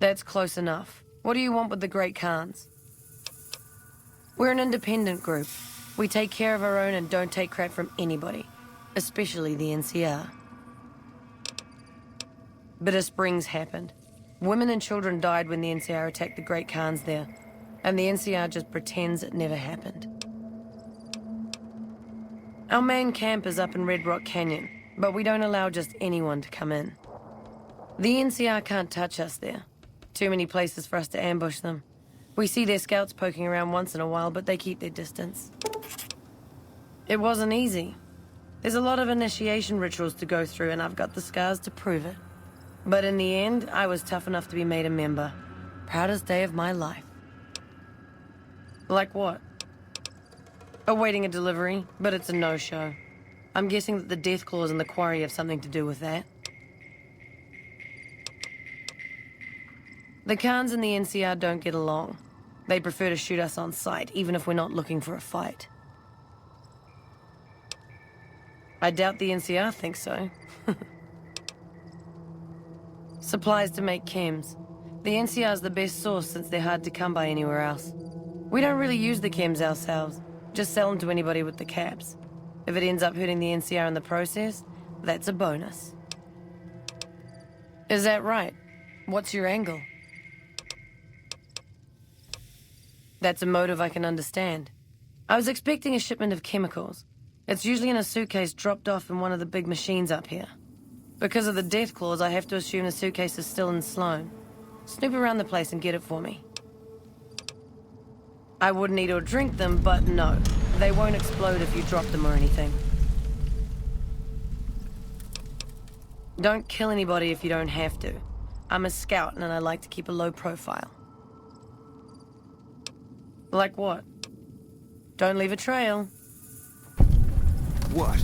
That's close enough. What do you want with the Great Khans? We're an independent group. We take care of our own and don't take crap from anybody. Especially the NCR. Bitter Springs happened. Women and children died when the NCR attacked the Great Khans there. And the NCR just pretends it never happened. Our main camp is up in Red Rock Canyon, but we don't allow just anyone to come in. The NCR can't touch us there. Too many places for us to ambush them. We see their scouts poking around once in a while, but they keep their distance. It wasn't easy. There's a lot of initiation rituals to go through, and I've got the scars to prove it. But in the end, I was tough enough to be made a member. Proudest day of my life. Like what? Awaiting a delivery, but it's a no-show. I'm guessing that the death claws in the quarry have something to do with that. The Khans and the NCR don't get along. They prefer to shoot us on sight, even if we're not looking for a fight. I doubt the NCR thinks so. Supplies to make chems. The NCR's the best source since they're hard to come by anywhere else. We don't really use the chems ourselves, just sell them to anybody with the caps. If it ends up hurting the NCR in the process, that's a bonus. Is that right? What's your angle? That's a motive I can understand. I was expecting a shipment of chemicals. It's usually in a suitcase dropped off in one of the big machines up here. Because of the death clause, I have to assume the suitcase is still in Sloan. Snoop around the place and get it for me. I wouldn't eat or drink them, but no. They won't explode if you drop them or anything. Don't kill anybody if you don't have to. I'm a scout and I like to keep a low profile. Like what? Don't leave a trail. What?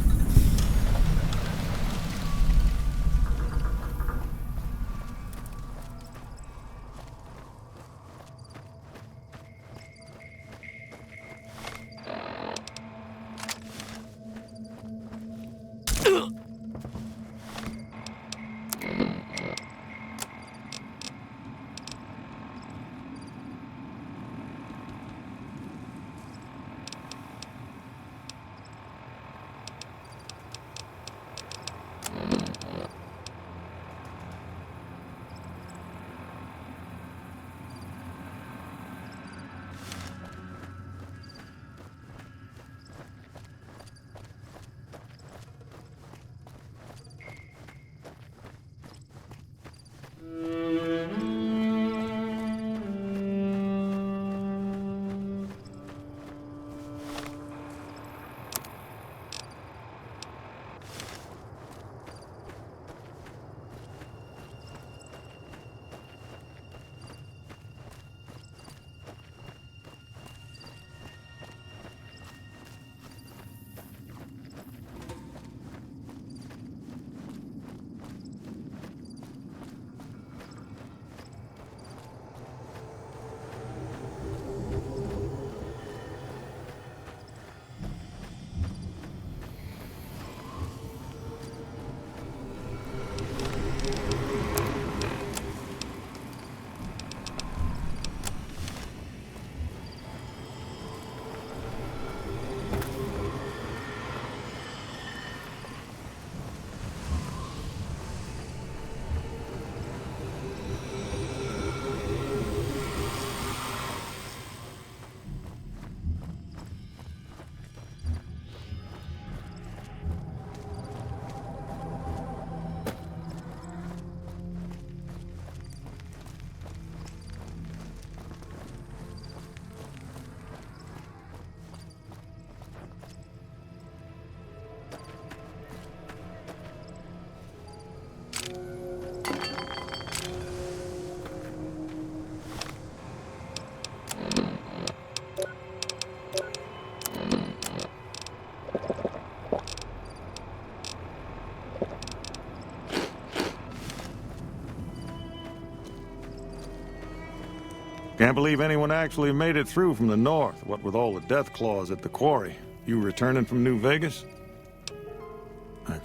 Can't believe anyone actually made it through from the north, what with all the death claws at the quarry. You returning from New Vegas?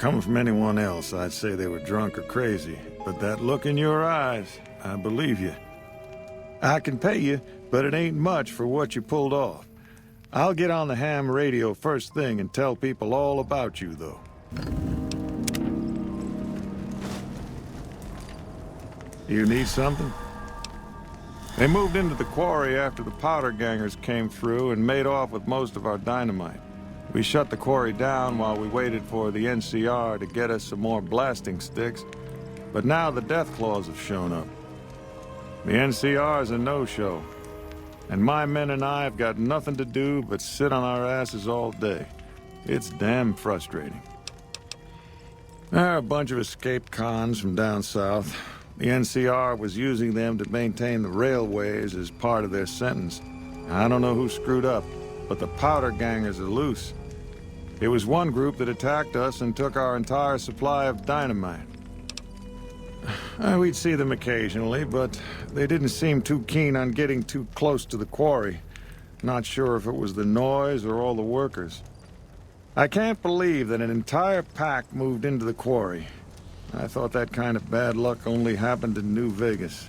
Coming from anyone else, I'd say they were drunk or crazy. But that look in your eyes, I believe you. I can pay you, but it ain't much for what you pulled off. I'll get on the ham radio first thing and tell people all about you, though. You need something? They moved into the quarry after the powder gangers came through and made off with most of our dynamite. We shut the quarry down while we waited for the NCR to get us some more blasting sticks, but now the Deathclaws have shown up. The NCR's a no-show, and my men and I have got nothing to do but sit on our asses all day. It's damn frustrating. There are a bunch of escaped cons from down south. The NCR was using them to maintain the railways as part of their sentence. I don't know who screwed up, but the powder gangers are loose. It was one group that attacked us and took our entire supply of dynamite. We'd see them occasionally, but they didn't seem too keen on getting too close to the quarry. Not sure if it was the noise or all the workers. I can't believe that an entire pack moved into the quarry. I thought that kind of bad luck only happened in New Vegas.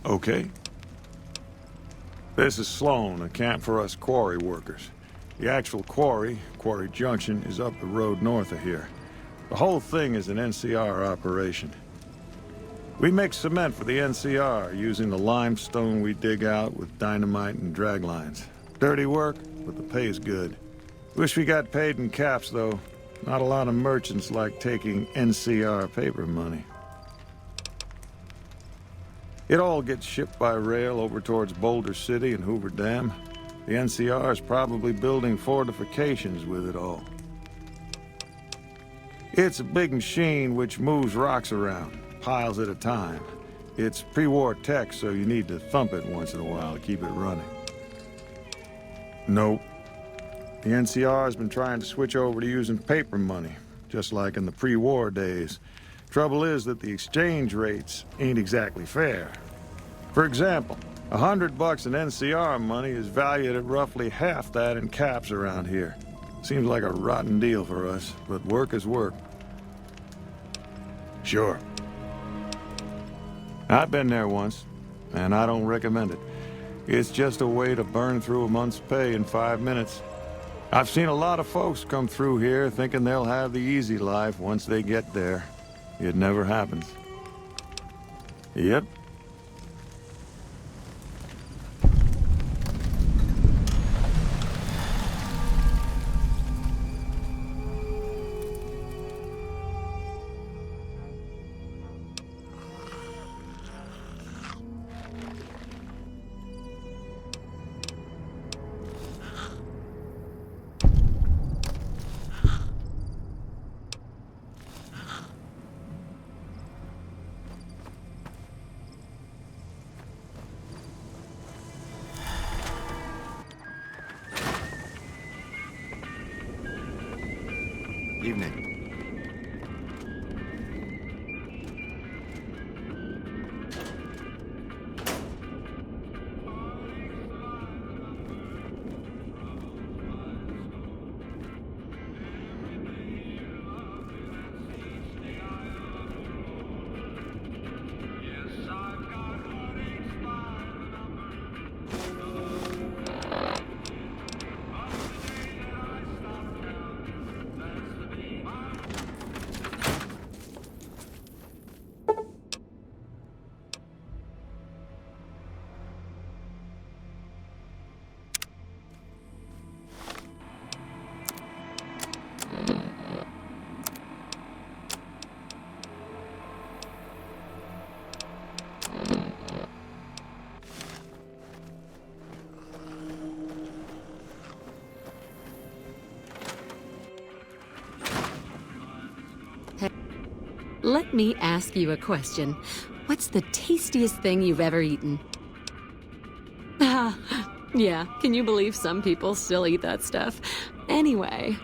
Okay. This is Sloan, a camp for us quarry workers. The actual quarry, Quarry Junction, is up the road north of here. The whole thing is an NCR operation. We make cement for the NCR using the limestone we dig out with dynamite and drag lines. Dirty work, but the pay's good. Wish we got paid in caps, though. Not a lot of merchants like taking NCR paper money. It all gets shipped by rail over towards Boulder City and Hoover Dam. The NCR is probably building fortifications with it all. It's a big machine which moves rocks around, piles at a time. It's pre-war tech, so you need to thump it once in a while to keep it running. Nope. The NCR has been trying to switch over to using paper money, just like in the pre-war days. Trouble is that the exchange rates ain't exactly fair. For example, $100 in NCR money is valued at roughly half that in caps around here. Seems like a rotten deal for us, but work is work. Sure. I've been there once, and I don't recommend it. It's just a way to burn through a month's pay in 5 minutes. I've seen a lot of folks come through here thinking they'll have the easy life once they get there. It never happens. Yep. Evening. Let me ask you a question. What's the tastiest thing you've ever eaten? Yeah, can you believe some people still eat that stuff? Anyway,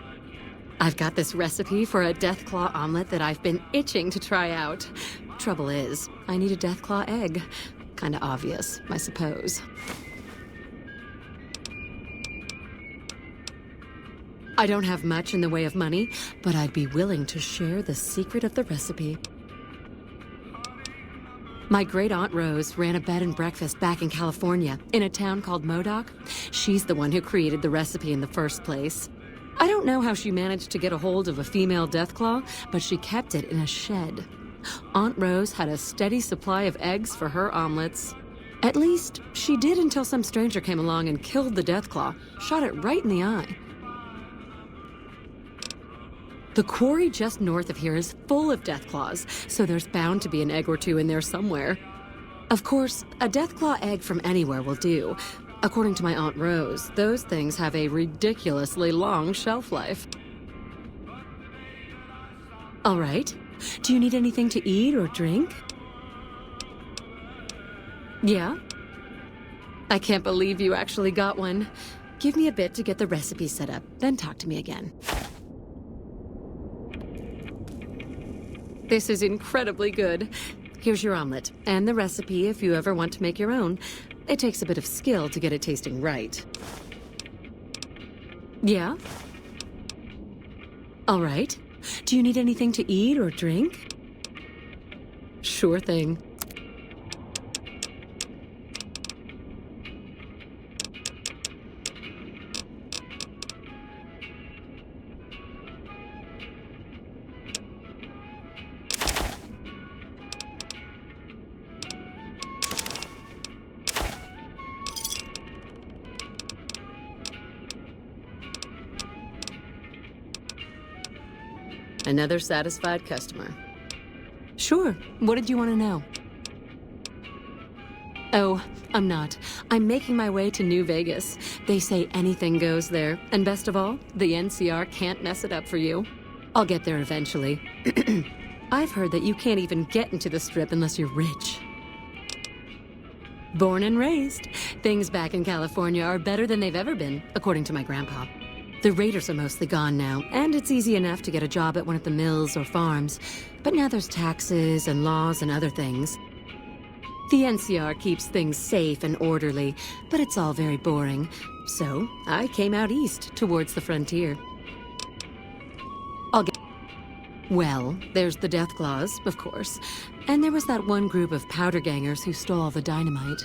I've got this recipe for a Deathclaw omelet that I've been itching to try out. Trouble is, I need a Deathclaw egg. Kinda obvious, I suppose. I don't have much in the way of money, but I'd be willing to share the secret of the recipe. My great-aunt Rose ran a bed and breakfast back in California, in a town called Modoc. She's the one who created the recipe in the first place. I don't know how she managed to get a hold of a female Deathclaw, but she kept it in a shed. Aunt Rose had a steady supply of eggs for her omelets. At least, she did until some stranger came along and killed the Deathclaw, shot it right in the eye. The quarry just north of here is full of Deathclaws, so there's bound to be an egg or two in there somewhere. Of course, a Deathclaw egg from anywhere will do. According to my Aunt Rose, those things have a ridiculously long shelf life. All right. Do you need anything to eat or drink? Yeah? I can't believe you actually got one. Give me a bit to get the recipe set up, then talk to me again. This is incredibly good. Here's your omelet, and the recipe if you ever want to make your own. It takes a bit of skill to get it tasting right. Yeah? All right. Do you need anything to eat or drink? Sure thing. Another satisfied customer. Sure. What did you want to know? Oh, I'm not. I'm making my way to New Vegas. They say anything goes there. And best of all, the NCR can't mess it up for you. I'll get there eventually. I've heard that you can't even get into the Strip unless you're rich. Born and raised, things back in California are better than they've ever been, according to my grandpa. The raiders are mostly gone now, and it's easy enough to get a job at one of the mills or farms. But now there's taxes and laws and other things. The NCR keeps things safe and orderly, but it's all very boring. So I came out east, towards the frontier. Well, there's the Deathclaws, of course. And there was that one group of powder gangers who stole all the dynamite.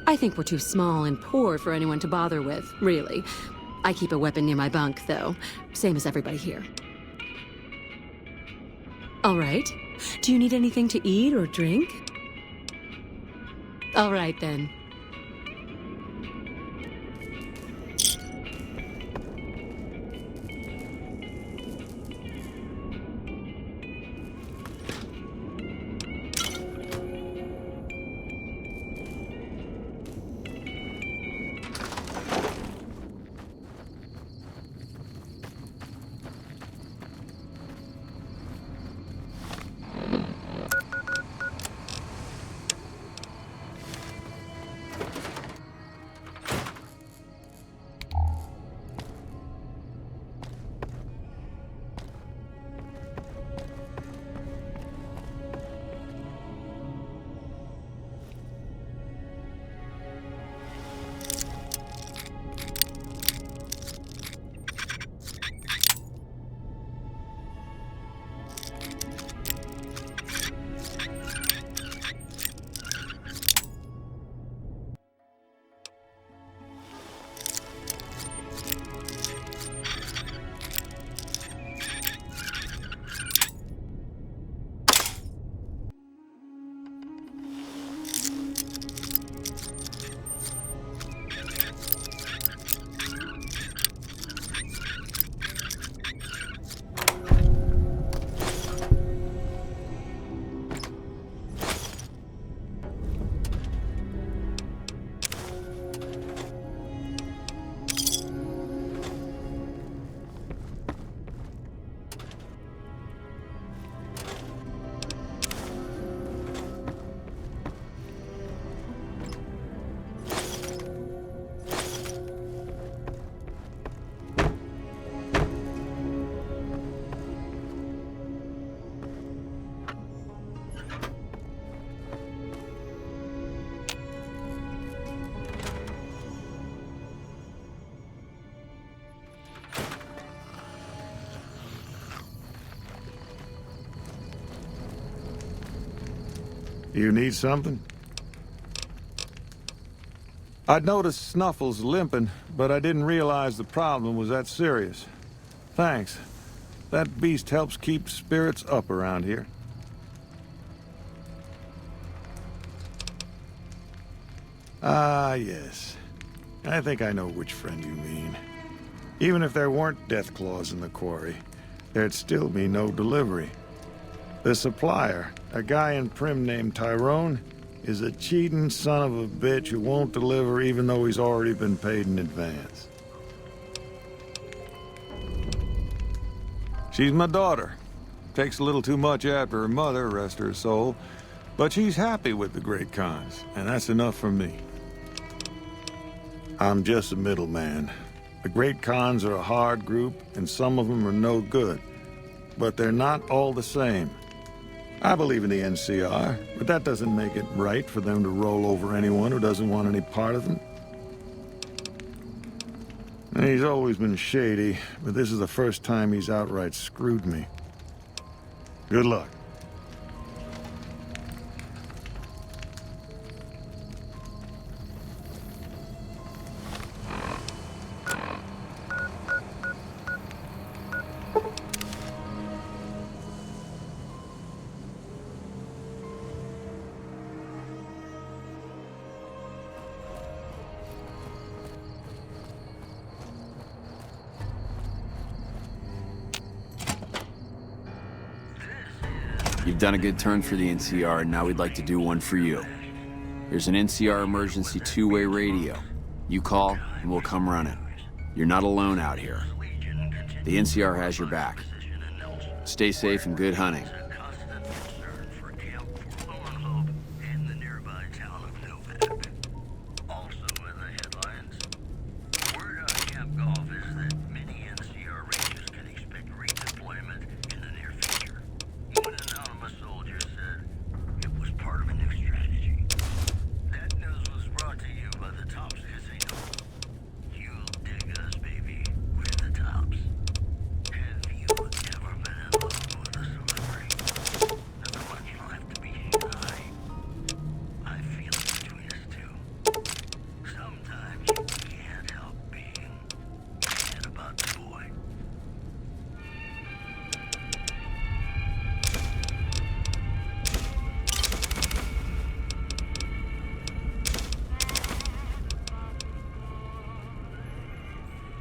I think we're too small and poor for anyone to bother with, really. I keep a weapon near my bunk, though. Same as everybody here. All right. Do you need anything to eat or drink? All right, then. You need something? I'd noticed Snuffles limping, but I didn't realize the problem was that serious. Thanks. That beast helps keep spirits up around here. Ah, yes. I think I know which friend you mean. Even if there weren't Deathclaws in the quarry, there'd still be no delivery. The supplier, a guy in Prim named Tyrone, is a cheating son of a bitch who won't deliver even though he's already been paid in advance. She's my daughter. Takes a little too much after her mother, rest her soul. But she's happy with the Great Khans, and that's enough for me. I'm just a middleman. The Great Khans are a hard group, and some of them are no good. But they're not all the same. I believe in the NCR, but that doesn't make it right for them to roll over anyone who doesn't want any part of them. And he's always been shady, but this is the first time he's outright screwed me. Good luck. You've done a good turn for the NCR, and now we'd like to do one for you. There's an NCR emergency two-way radio. You call, and we'll come running. You're not alone out here. The NCR has your back. Stay safe and good hunting.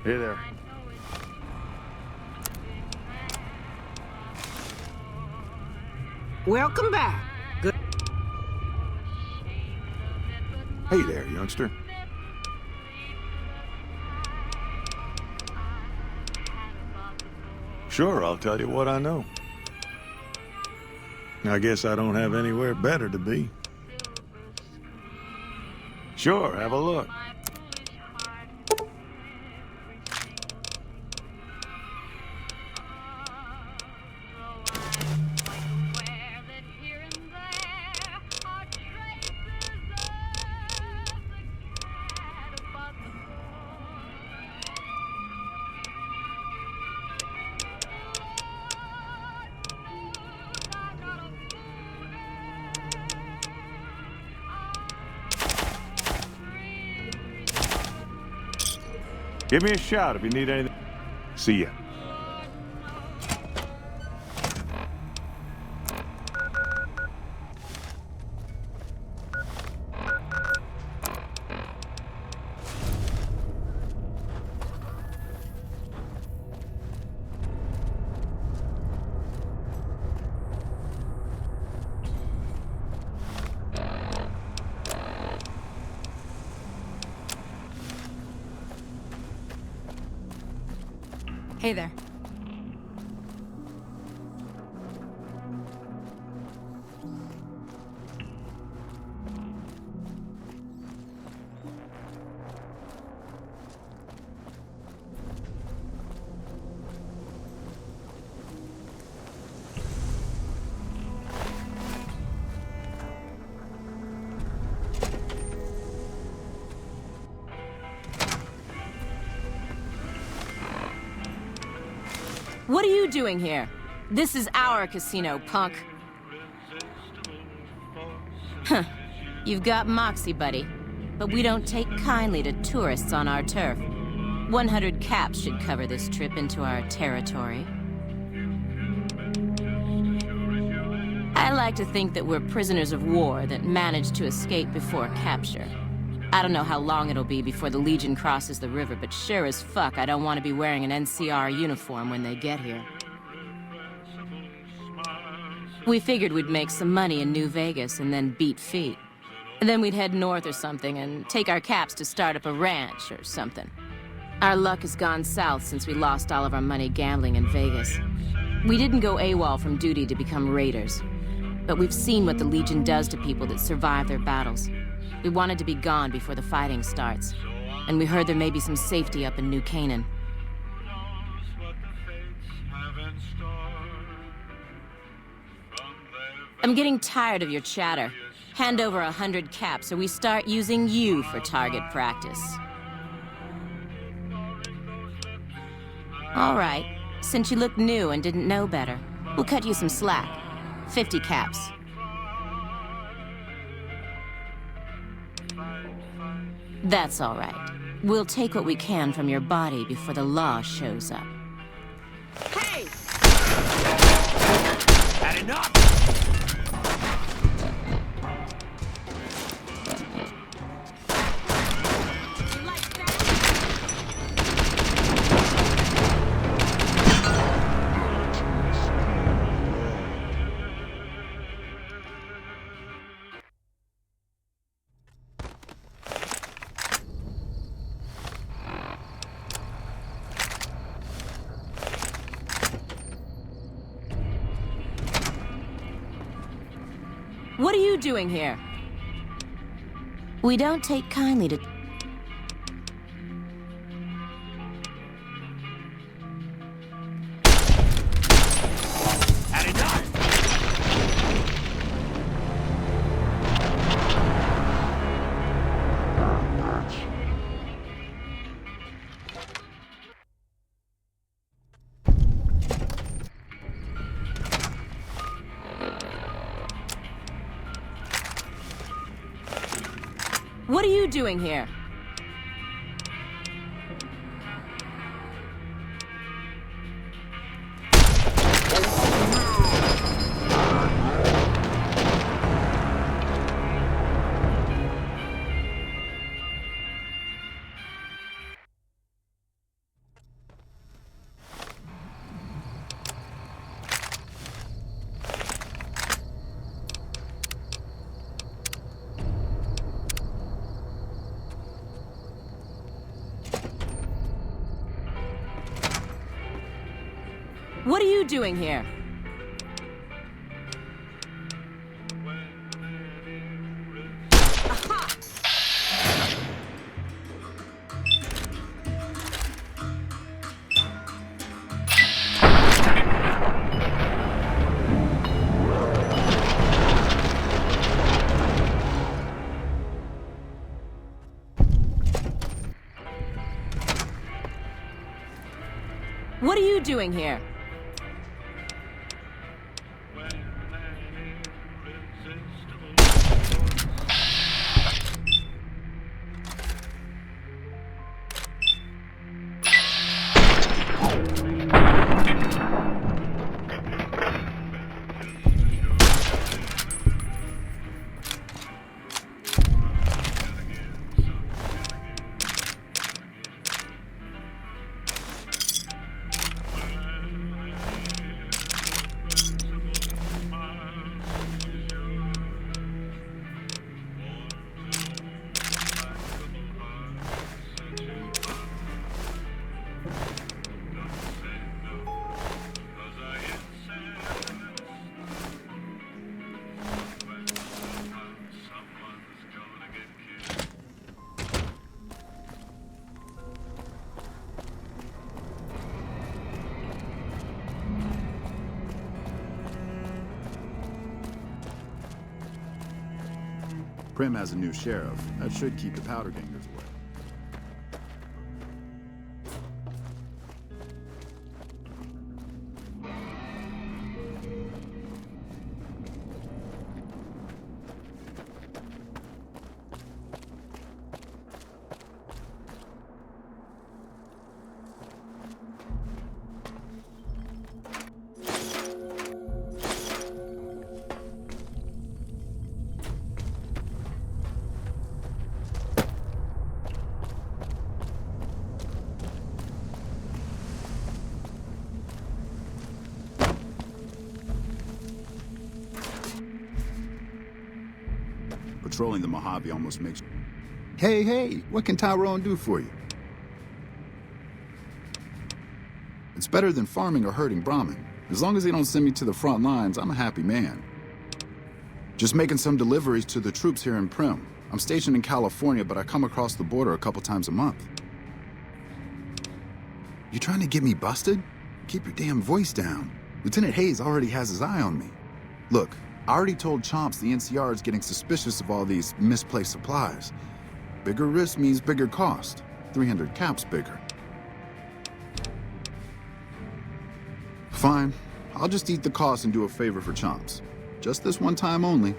Hey there. Welcome back. Good. Hey there, youngster. Sure, I'll tell you what I know. I guess I don't have anywhere better to be. Sure, have a look. Give me a shout if you need anything. See ya. Hey there. What are you doing here? This is our casino, punk. You've got moxie, buddy. But we don't take kindly to tourists on our turf. 100 caps should cover this trip into our territory. I like to think that we're prisoners of war that managed to escape before capture. I don't know how long it'll be before the Legion crosses the river, but sure as fuck I don't want to be wearing an NCR uniform when they get here. We figured we'd make some money in New Vegas and then beat feet. And then we'd head north or something and take our caps to start up a ranch or something. Our luck has gone south since we lost all of our money gambling in Vegas. We didn't go AWOL from duty to become raiders. But we've seen what the Legion does to people that survive their battles. We wanted to be gone before the fighting starts. And we heard there may be some safety up in New Canaan. I'm getting tired of your chatter. Hand over 100 caps or we start using you for target practice. All right. Since you look new and didn't know better, we'll cut you some slack. 50 caps. That's all right. We'll take what we can from your body before the law shows up. Hey! Had enough! What are you doing here? We don't take kindly to... Had enough! What are you doing here? What are you doing here? What are you doing here? Primm has a new sheriff. That should keep the powder gangers away. Patrolling the Mojave almost makes... Hey, what can Tyrone do for you? It's better than farming or herding Brahmin. As long as they don't send me to the front lines, I'm a happy man. Just making some deliveries to the troops here in Prim. I'm stationed in California, but I come across the border a couple times a month. You trying to get me busted? Keep your damn voice down. Lieutenant Hayes already has his eye on me. Look, I already told Chomps the NCR is getting suspicious of all these misplaced supplies. Bigger risk means bigger cost. 300 caps bigger. Fine. I'll just eat the cost and do a favor for Chomps. Just this one time only.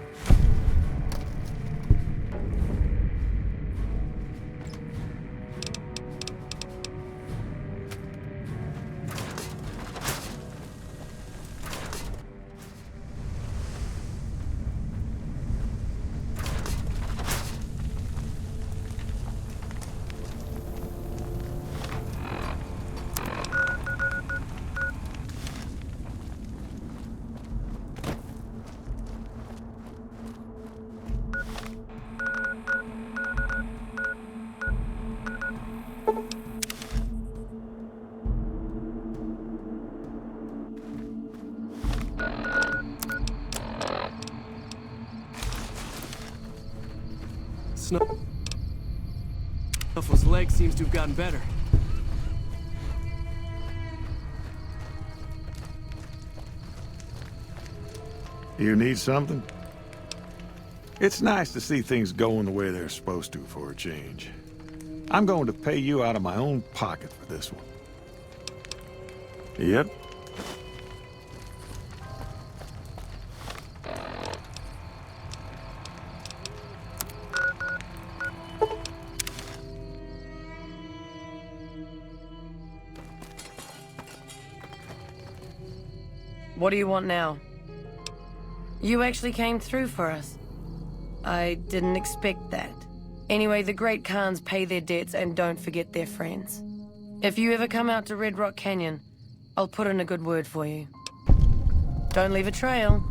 Snuffle's leg seems to have gotten better. You need something? It's nice to see things going the way they're supposed to for a change. I'm going to pay you out of my own pocket for this one. Yep. What do you want now? You actually came through for us. I didn't expect that. Anyway, the Great Khans pay their debts and don't forget their friends. If you ever come out to Red Rock Canyon, I'll put in a good word for you. Don't leave a trail.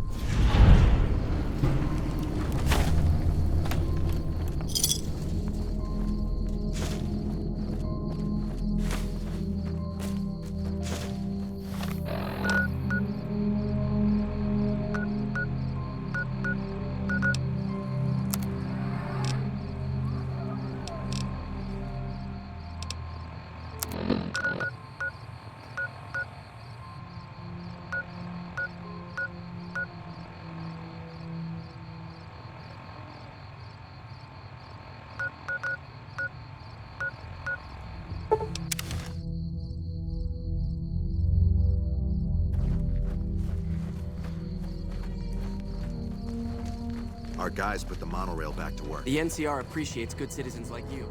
Our guys put the monorail back to work. The NCR appreciates good citizens like you.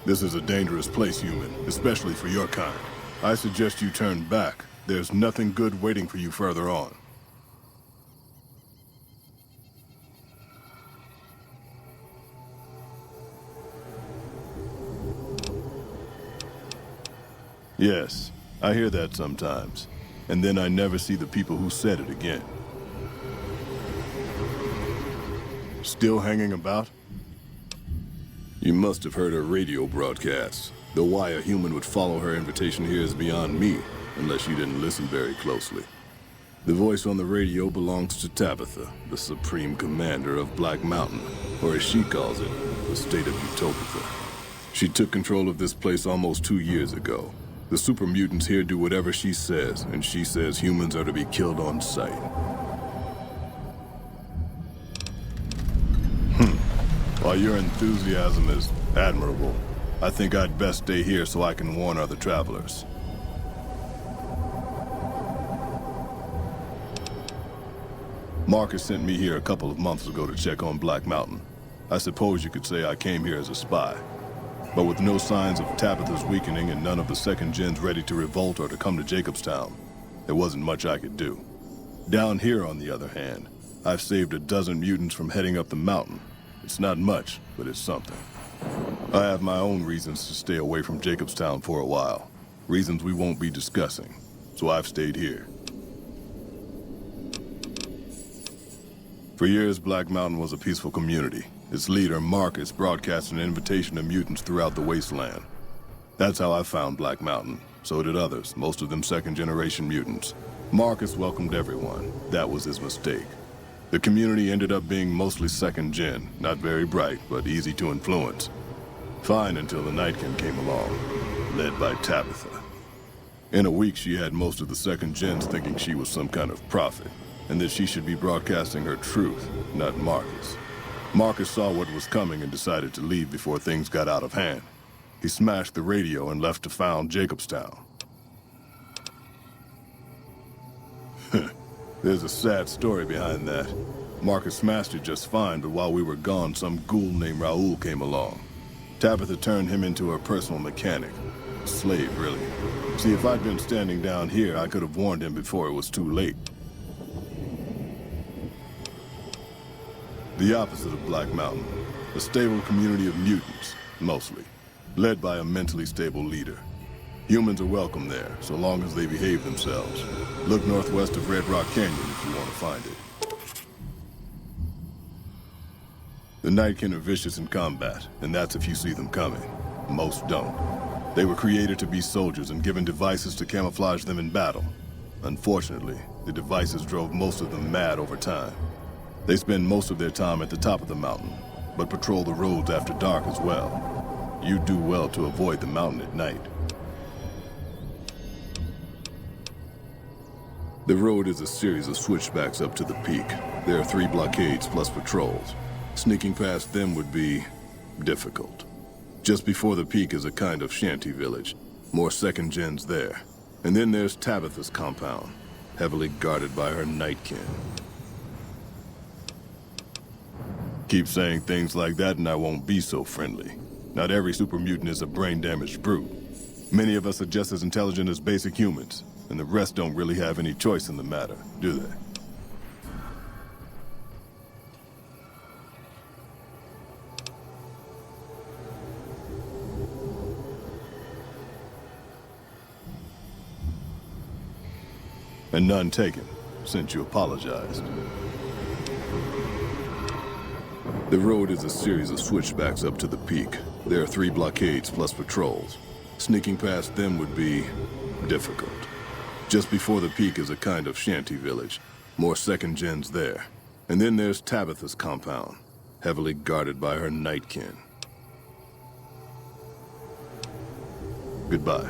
This is a dangerous place, human, especially for your kind. I suggest you turn back. There's nothing good waiting for you further on. Yes, I hear that sometimes. And then I never see the people who said it again. Still hanging about? You must have heard her radio broadcasts. Though why a human would follow her invitation here is beyond me, unless you didn't listen very closely. The voice on the radio belongs to Tabitha, the Supreme Commander of Black Mountain, or as she calls it, the state of Utopia. She took control of this place almost 2 years ago. The super mutants here do whatever she says, and she says humans are to be killed on sight. While your enthusiasm is admirable, I think I'd best stay here so I can warn other travelers. Marcus sent me here a couple of months ago to check on Black Mountain. I suppose you could say I came here as a spy. But with no signs of Tabitha's weakening and none of the second gens ready to revolt or to come to Jacobstown, there wasn't much I could do. Down here, on the other hand, I've saved a dozen mutants from heading up the mountain. It's not much, but it's something. I have my own reasons to stay away from Jacobstown for a while. Reasons we won't be discussing. So I've stayed here. For years, Black Mountain was a peaceful community. Its leader, Marcus, broadcast an invitation to mutants throughout the wasteland. That's how I found Black Mountain. So did others, most of them second-generation mutants. Marcus welcomed everyone. That was his mistake. The community ended up being mostly second-gen, not very bright, but easy to influence. Fine until the Nightkin came along, led by Tabitha. In a week, she had most of the second-gens thinking she was some kind of prophet, and that she should be broadcasting her truth, not Marcus. Marcus saw what was coming and decided to leave before things got out of hand. He smashed the radio and left to found Jacobstown. There's a sad story behind that. Marcus smashed it just fine, but while we were gone, some ghoul named Raoul came along. Tabitha turned him into her personal mechanic. A slave, really. See, if I'd been standing down here, I could have warned him before it was too late. The opposite of Black Mountain. A stable community of mutants, mostly. Led by a mentally stable leader. Humans are welcome there, so long as they behave themselves. Look northwest of Red Rock Canyon if you want to find it. The Nightkin are vicious in combat, and that's if you see them coming. Most don't. They were created to be soldiers and given devices to camouflage them in battle. Unfortunately, the devices drove most of them mad over time. They spend most of their time at the top of the mountain, but patrol the roads after dark as well. You do well to avoid the mountain at night. The road is a series of switchbacks up to the peak. There are 3 blockades plus patrols. Sneaking past them would be difficult. Just before the peak is a kind of shanty village. More second gens there. And then there's Tabitha's compound, heavily guarded by her Nightkin. Keep saying things like that and I won't be so friendly. Not every super mutant is a brain-damaged brute. Many of us are just as intelligent as basic humans. And the rest don't really have any choice in the matter, do they? And none taken, since you apologized. The road is a series of switchbacks up to the peak. There are 3 blockades plus patrols. Sneaking past them would be difficult. Just before the peak is a kind of shanty village. More second gens there. And then there's Tabitha's compound, heavily guarded by her Nightkin. Goodbye.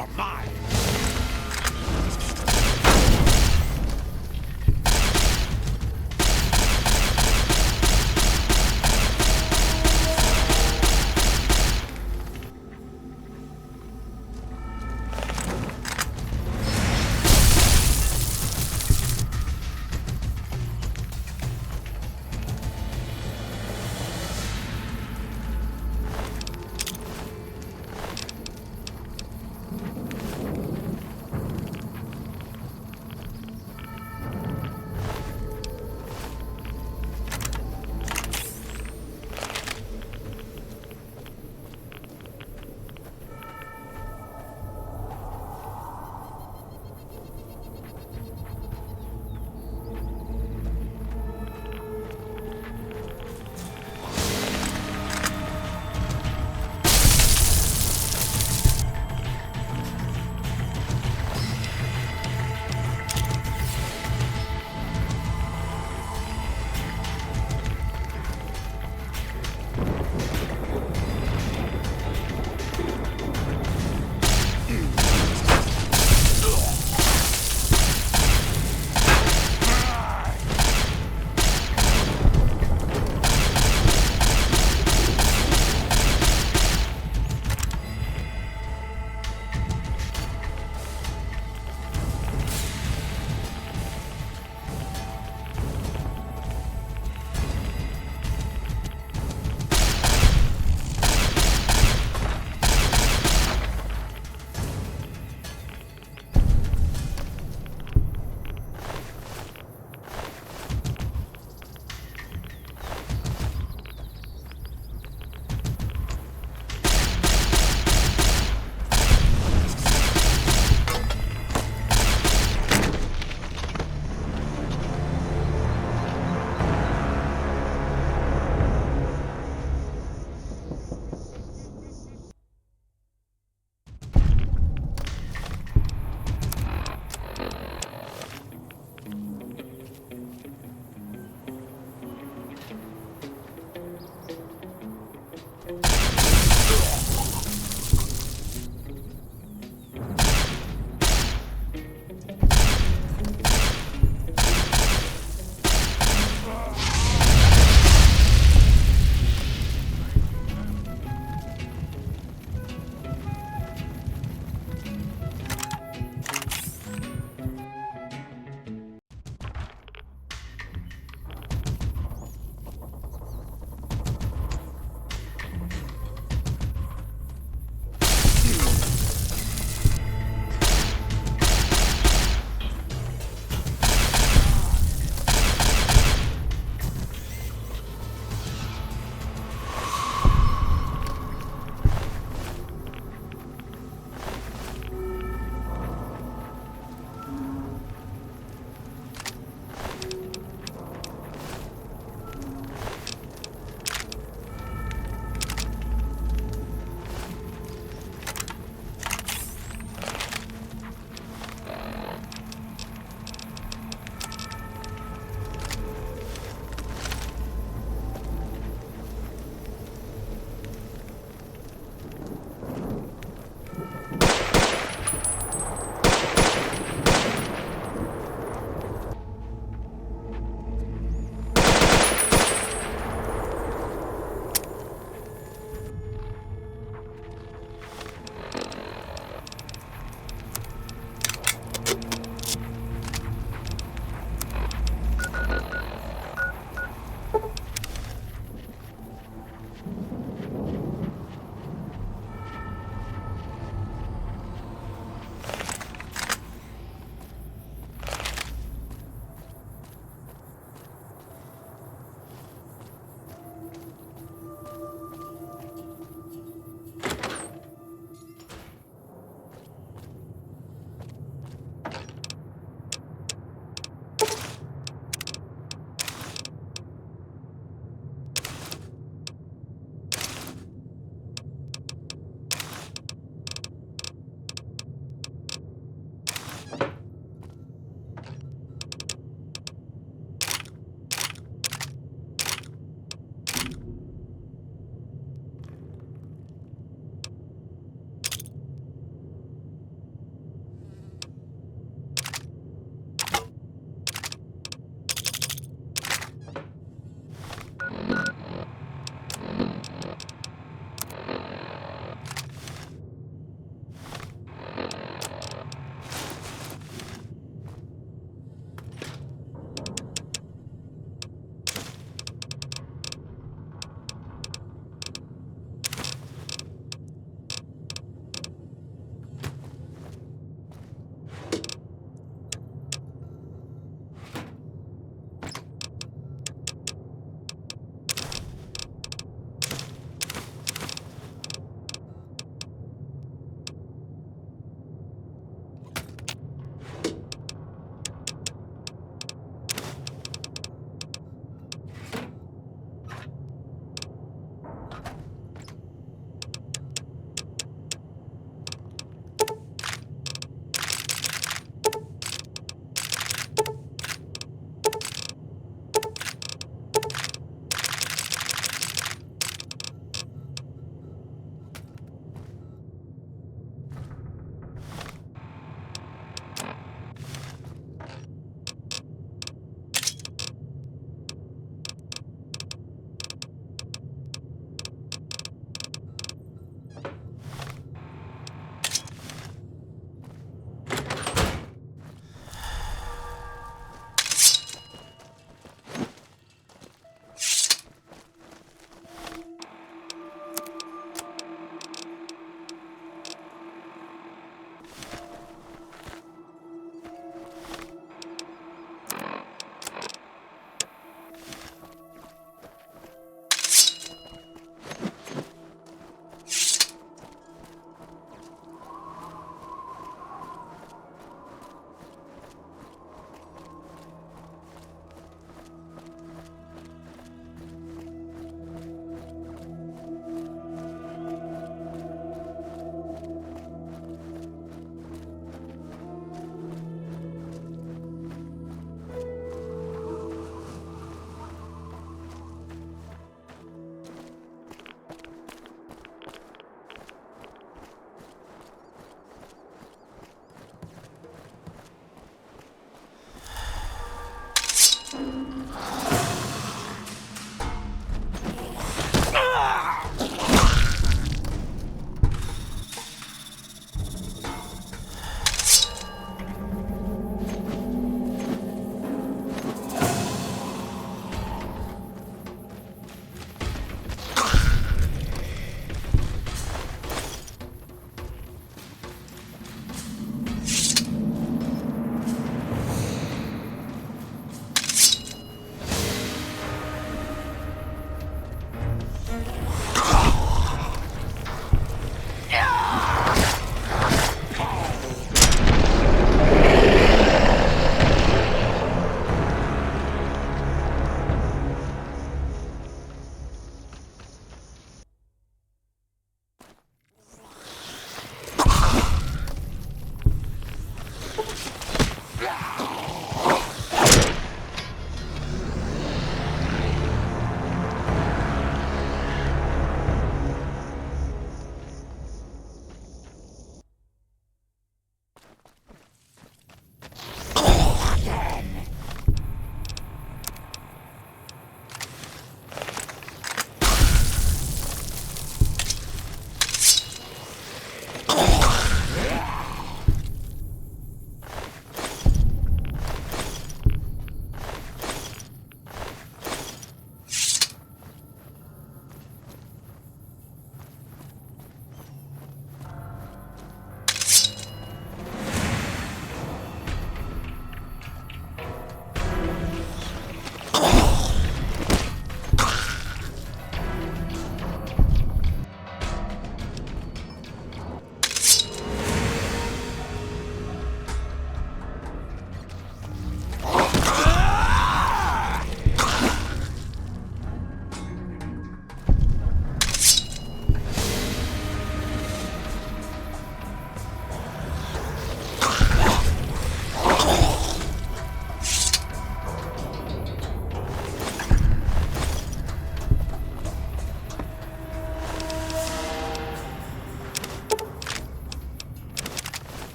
You're mine.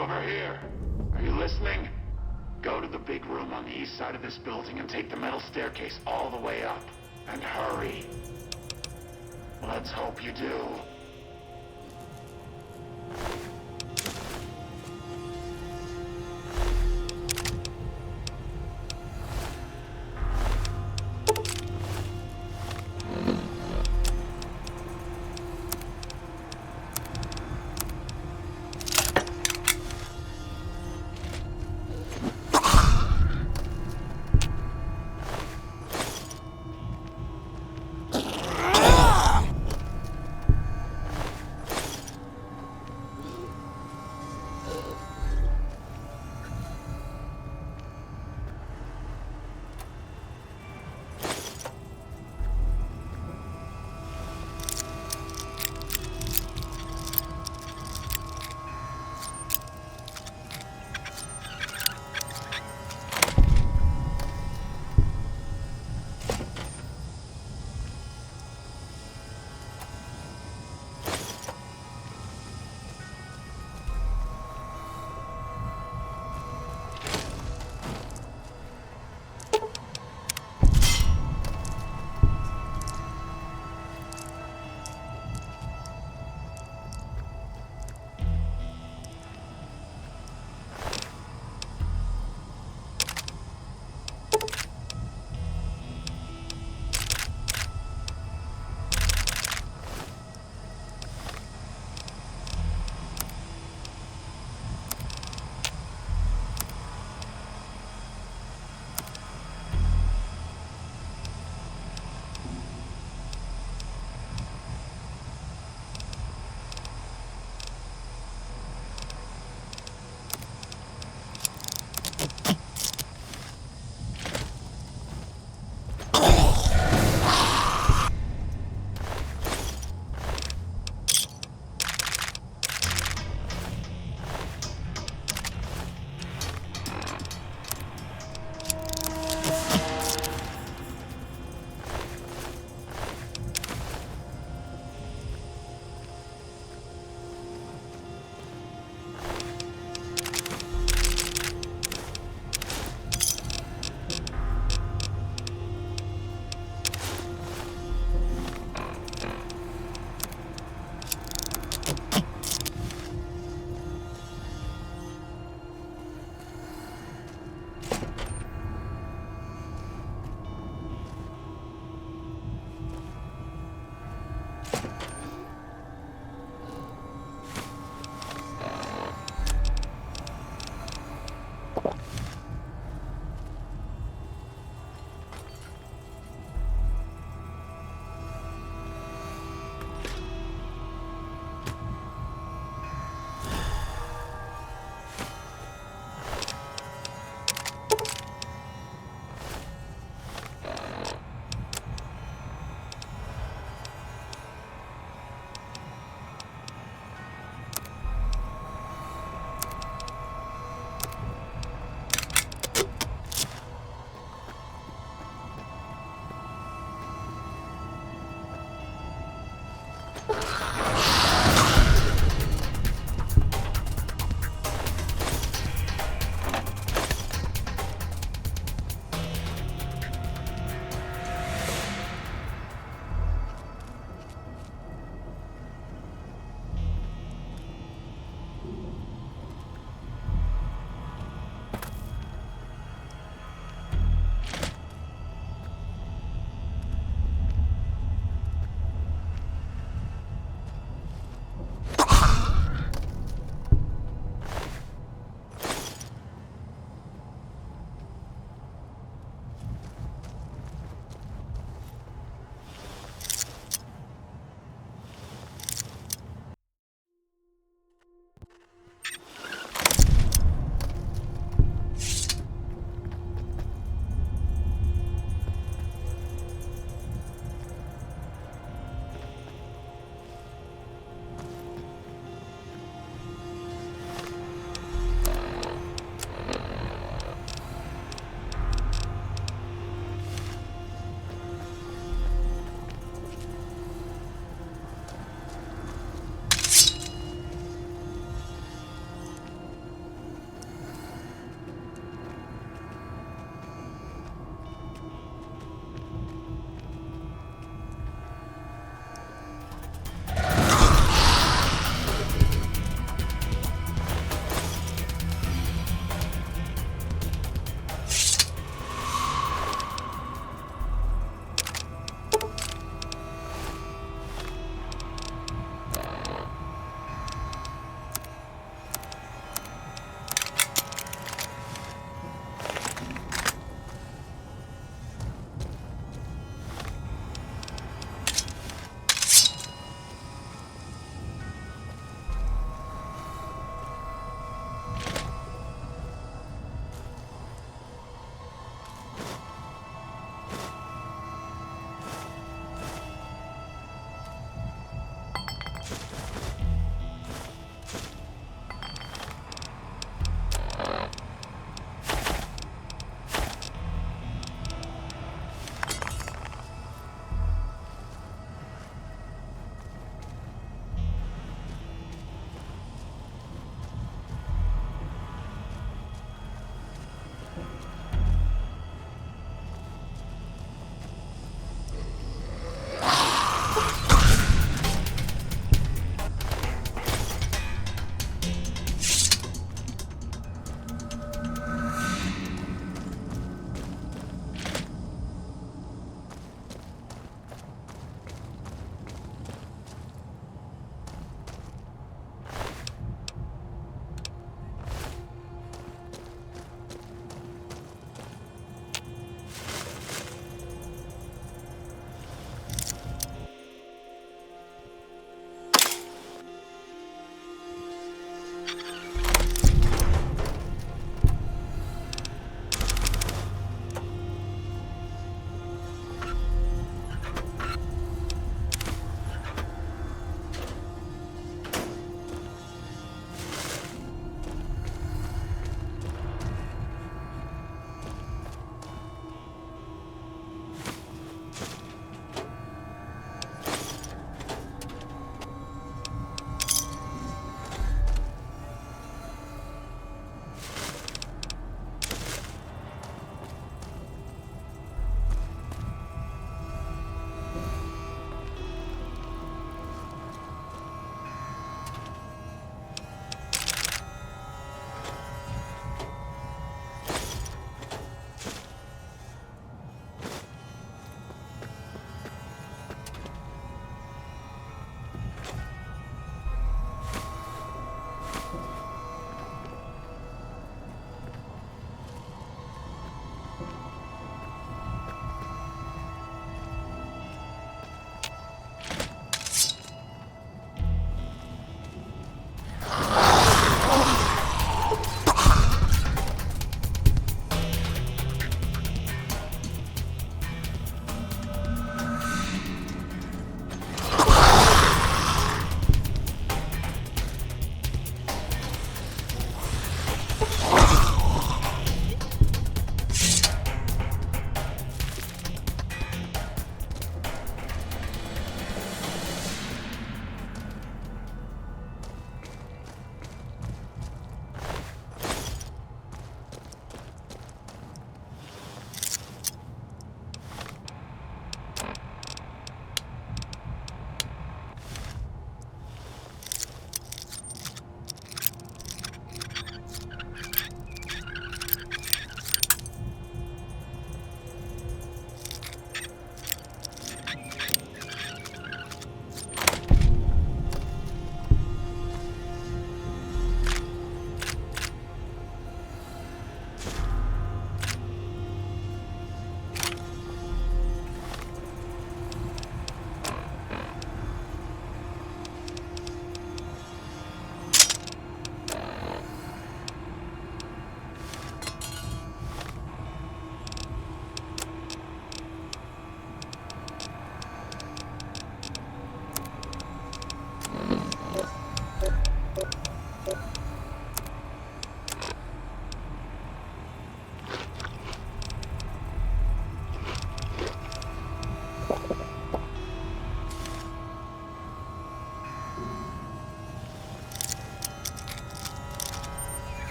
Over here. Are you listening? Go to the big room on the east side of this building and take the metal staircase all the way up. And hurry. Let's hope you do.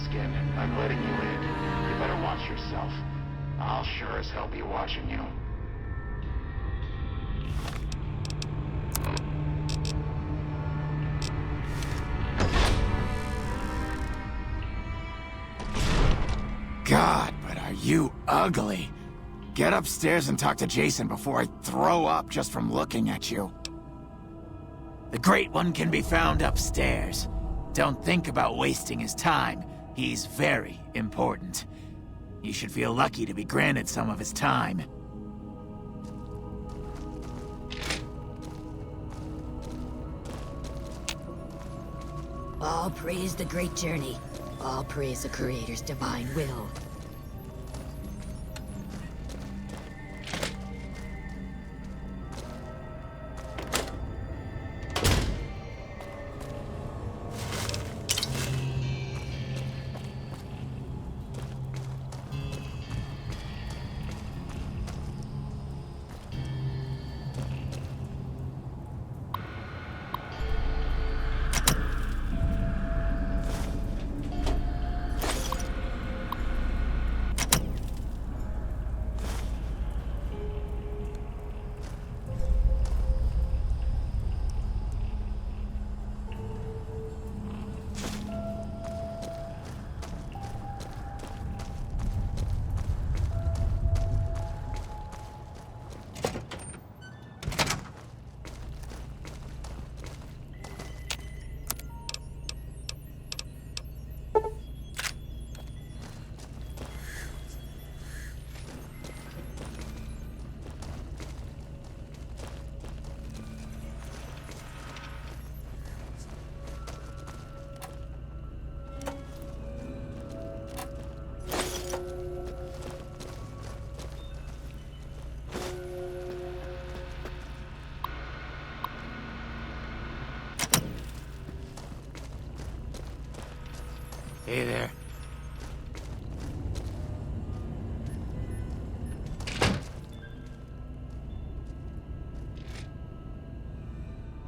Skin. I'm letting you in. You better watch yourself. I'll sure as hell be watching you. God, but are you ugly. Get upstairs and talk to Jason before I throw up just from looking at you. The Great One can be found upstairs. Don't think about wasting his time. He's very important. You should feel lucky to be granted some of his time. All praise the great journey. All praise the Creator's divine will. Hey there.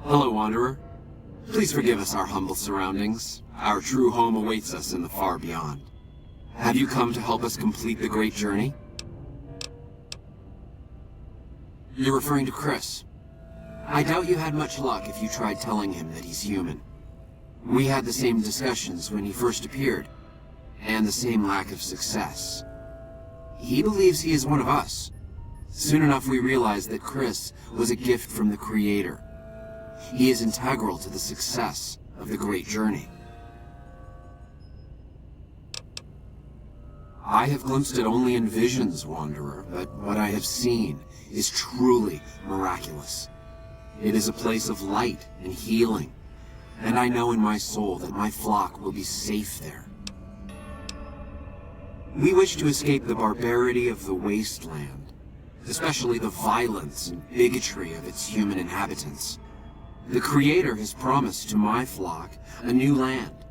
Hello, Wanderer. Please forgive us our humble surroundings. Our true home awaits us in the far beyond. Have you come to help us complete the great journey? You're referring to Chris. I doubt you had much luck if you tried telling him that he's human. We had the same discussions when he first appeared, and the same lack of success. He believes he is one of us. Soon enough we realized that Chris was a gift from the Creator. He is integral to the success of the great journey. I have glimpsed it only in visions, Wanderer, but what I have seen is truly miraculous. It is a place of light and healing, and I know in my soul that my flock will be safe there. We wish to escape the barbarity of the wasteland, especially the violence and bigotry of its human inhabitants. The Creator has promised to my flock a new land,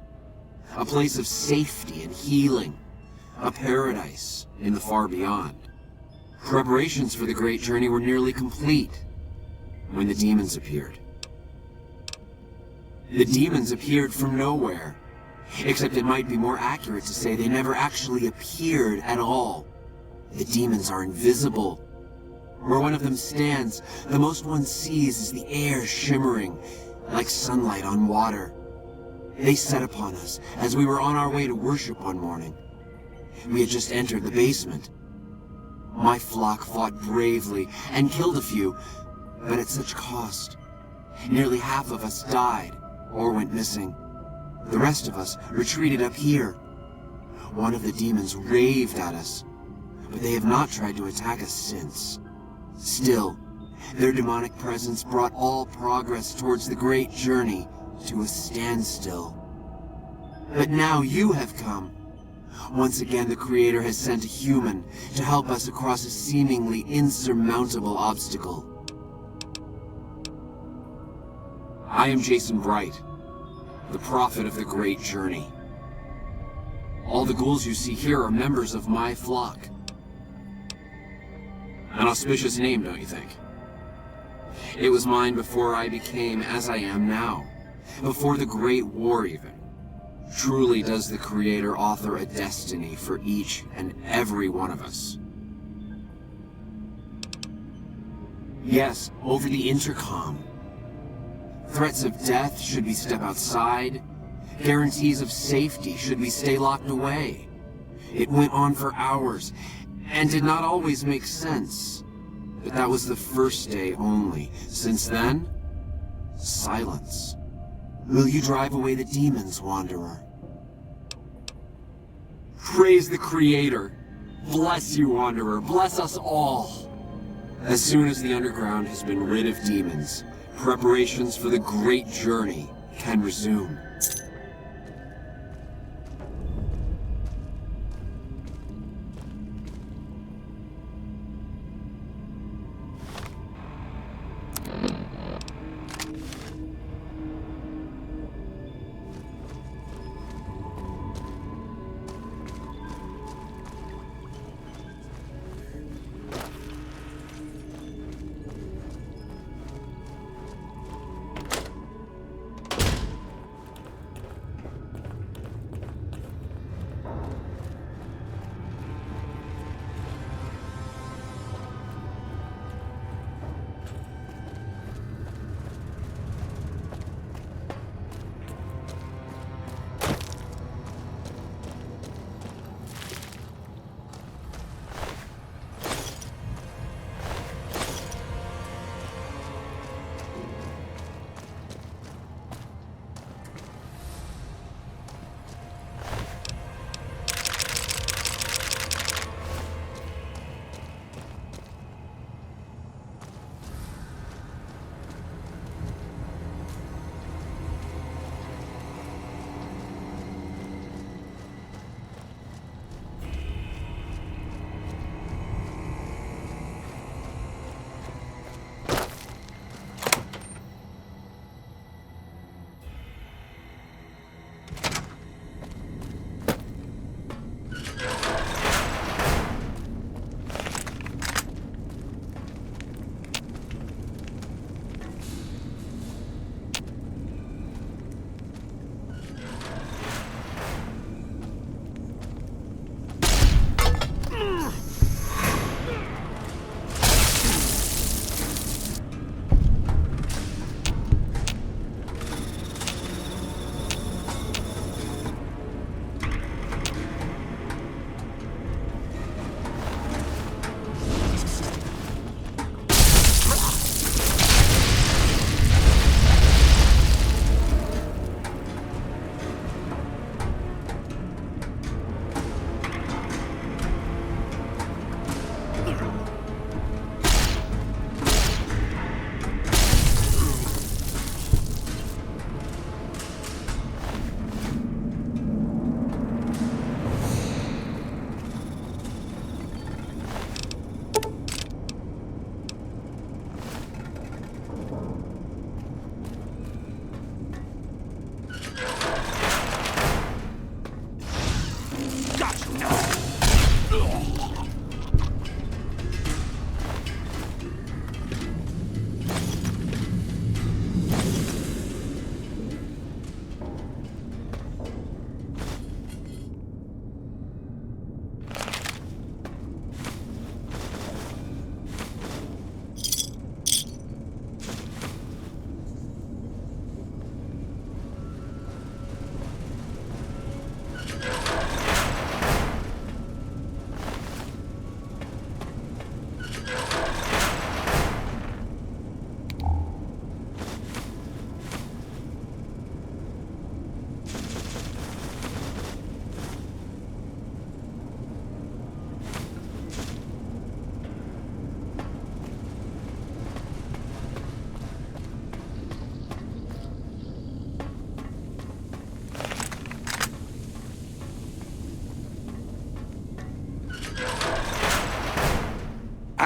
a place of safety and healing, a paradise in the far beyond. Preparations for the great journey were nearly complete when the demons appeared. The demons appeared from nowhere, except it might be more accurate to say they never actually appeared at all. The demons are invisible. Where one of them stands, the most one sees is the air shimmering like sunlight on water. They set upon us as we were on our way to worship one morning. We had just entered the basement. My flock fought bravely and killed a few, but at such cost. Nearly half of us died or went missing. The rest of us retreated up here. One of the demons raved at us, but they have not tried to attack us since. Still, their demonic presence brought all progress towards the great journey to a standstill. But now you have come. Once again, the Creator has sent a human to help us across a seemingly insurmountable obstacle. I am Jason Bright, the prophet of the great journey. All the ghouls you see here are members of my flock. An auspicious name, don't you think? It was mine before I became as I am now. Before the Great War, even. Truly does the Creator author a destiny for each and every one of us. Yes, over the intercom. Threats of death should we step outside. Guarantees of safety should we stay locked away. It went on for hours, and did not always make sense. But that was the first day only. Since then, silence. Will you drive away the demons, Wanderer? Praise the Creator. Bless you, Wanderer. Bless us all. As soon as the underground has been rid of demons, preparations for the great journey can resume.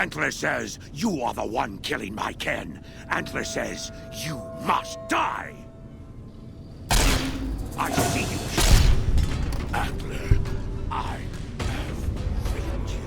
Antler says you are the one killing my kin. Antler says you must die. I see you. Antler, I have failed you.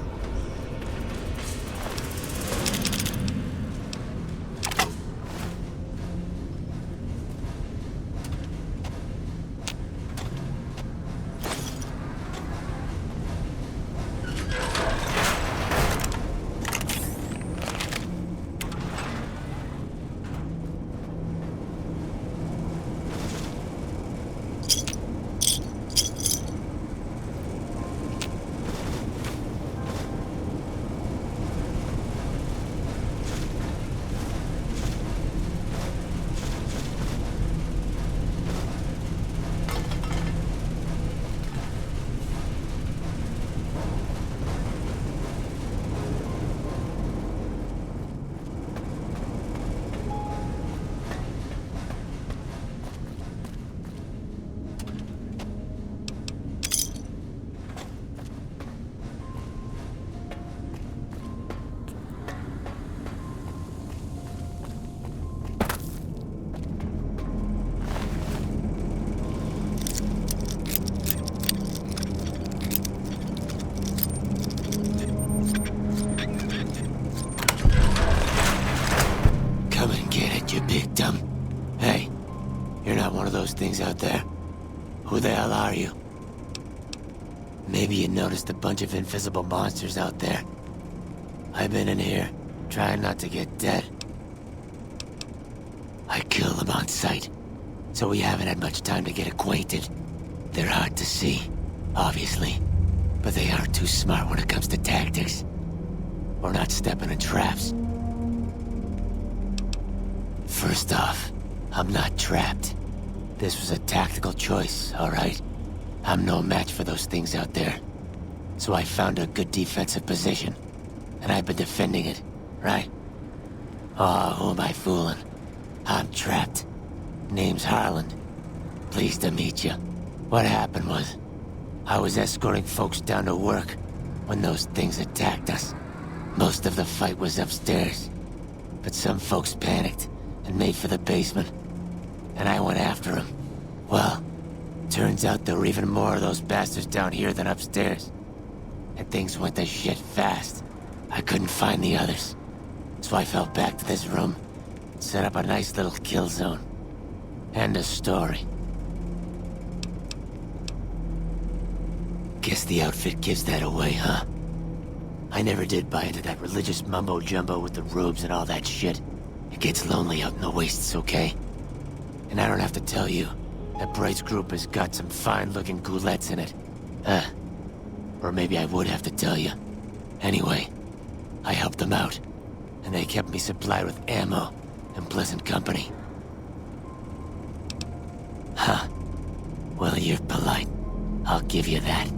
one of those things out there? Who the hell are you? Maybe you noticed a bunch of invisible monsters out there. I've been in here, trying not to get dead. I kill them on sight, so we haven't had much time to get acquainted. They're hard to see, obviously, but they aren't too smart when it comes to tactics. Or not stepping in traps. First off, I'm not trapped. This was a tactical choice, alright? I'm no match for those things out there. So I found a good defensive position, and I've been defending it, right? Oh, who am I fooling? I'm trapped. Name's Harland. Pleased to meet you. What happened was, I was escorting folks down to work when those things attacked us. Most of the fight was upstairs, but some folks panicked and made for the basement, and I went after them. Well, turns out there were even more of those bastards down here than upstairs, and things went to shit fast. I couldn't find the others, so I fell back to this room and set up a nice little kill zone. End of story. Guess the outfit gives that away, huh? I never did buy into that religious mumbo-jumbo with the robes and all that shit. It gets lonely out in the wastes, okay? And I don't have to tell you that Bright's group has got some fine-looking goulettes in it. Or maybe I would have to tell you. Anyway, I helped them out, and they kept me supplied with ammo and pleasant company. Huh. Well, you're polite. I'll give you that.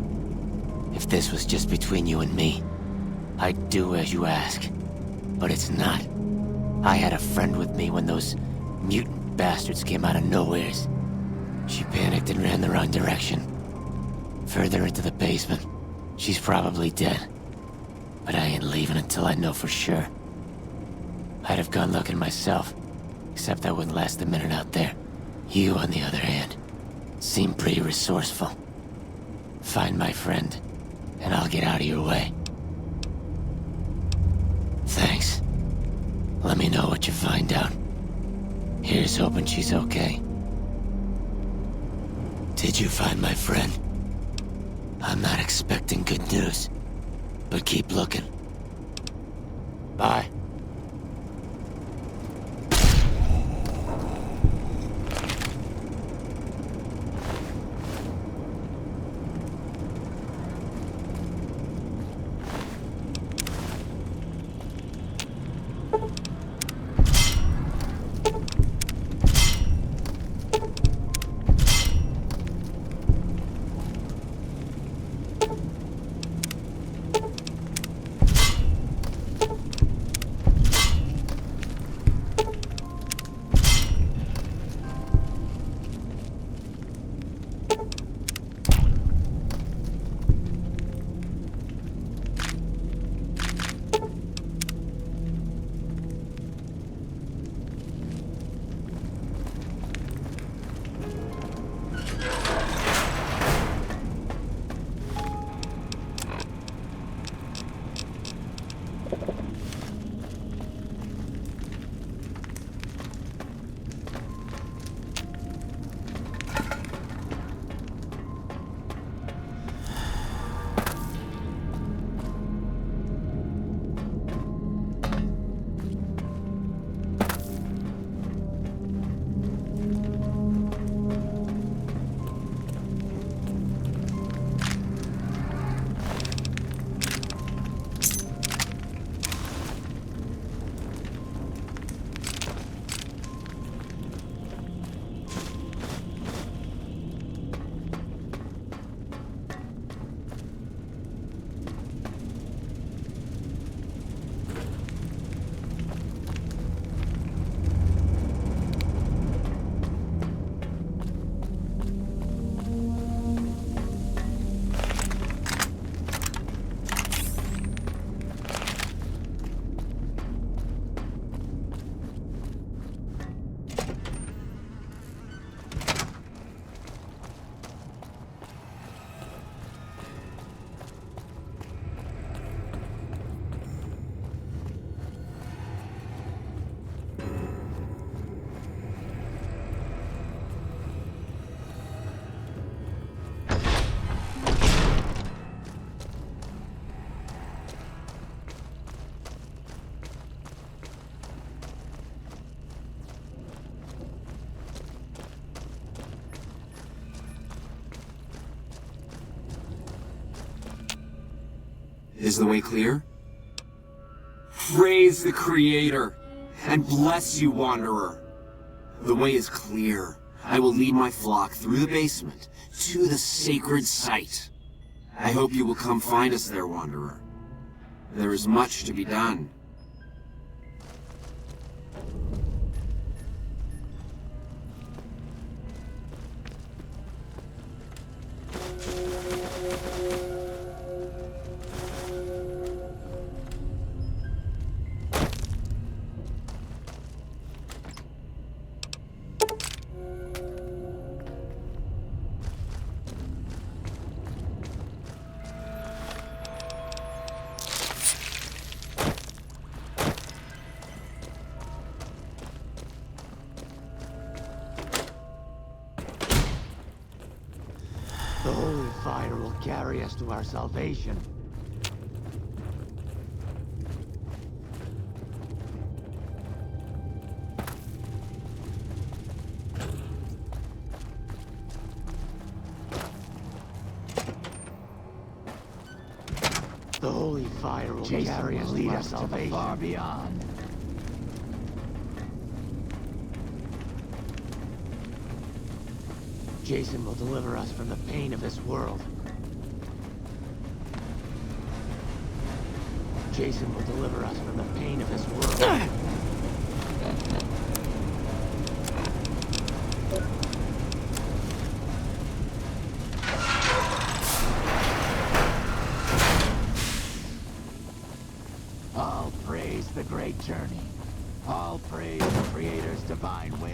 If this was just between you and me, I'd do as you ask. But it's not. I had a friend with me when those mutant bastards came out of nowheres. She panicked and ran the wrong direction. Further into the basement. She's probably dead. But I ain't leaving until I know for sure. I'd have gone looking myself, except I wouldn't last a minute out there. You, on the other hand, seem pretty resourceful. Find my friend, and I'll get out of your way. Thanks. Let me know what you find out. Here's hoping she's okay. Did you find my friend? I'm not expecting good news, but keep looking. Bye. Is the way clear? Praise the Creator, and bless you, Wanderer. The way is clear. I will lead my flock through the basement to the sacred site. I hope you will come find us there, Wanderer. There is much to be done. The holy fire will carry us to our salvation. The holy fire will carry us to our salvation. Far beyond. Jason will deliver us from the pain of this world. Jason will deliver us from the pain of this world. All praise the great journey. All praise the Creator's divine will.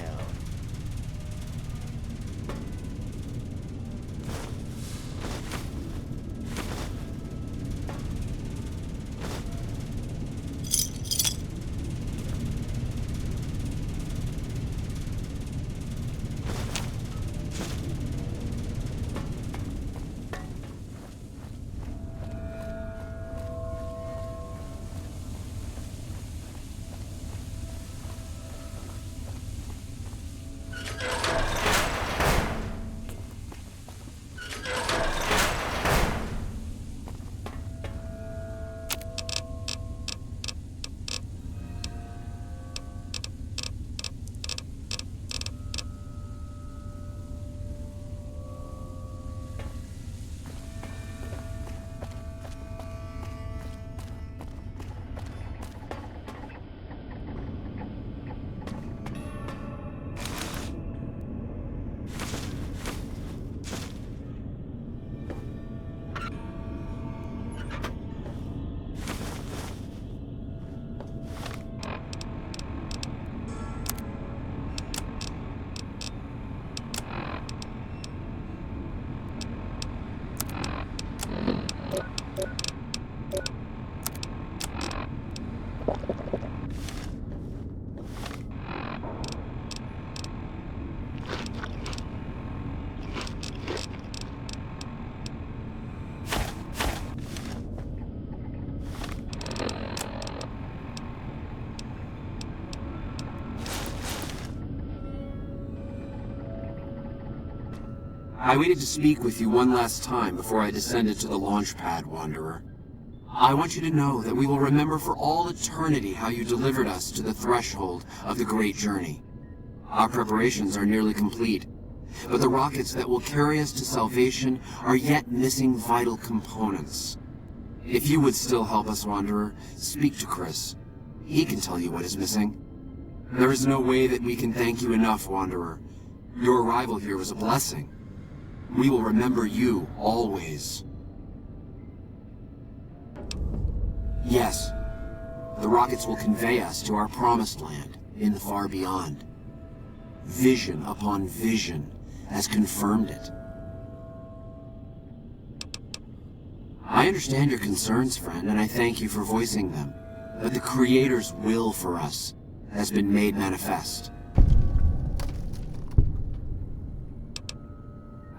I waited to speak with you one last time before I descended to the launch pad, Wanderer. I want you to know that we will remember for all eternity how you delivered us to the threshold of the great journey. Our preparations are nearly complete, but the rockets that will carry us to salvation are yet missing vital components. If you would still help us, Wanderer, speak to Chris. He can tell you what is missing. There is no way that we can thank you enough, Wanderer. Your arrival here was a blessing. We will remember you always. Yes, the rockets will convey us to our promised land in the far beyond. Vision upon vision has confirmed it. I understand your concerns, friend, and I thank you for voicing them. But the Creator's will for us has been made manifest.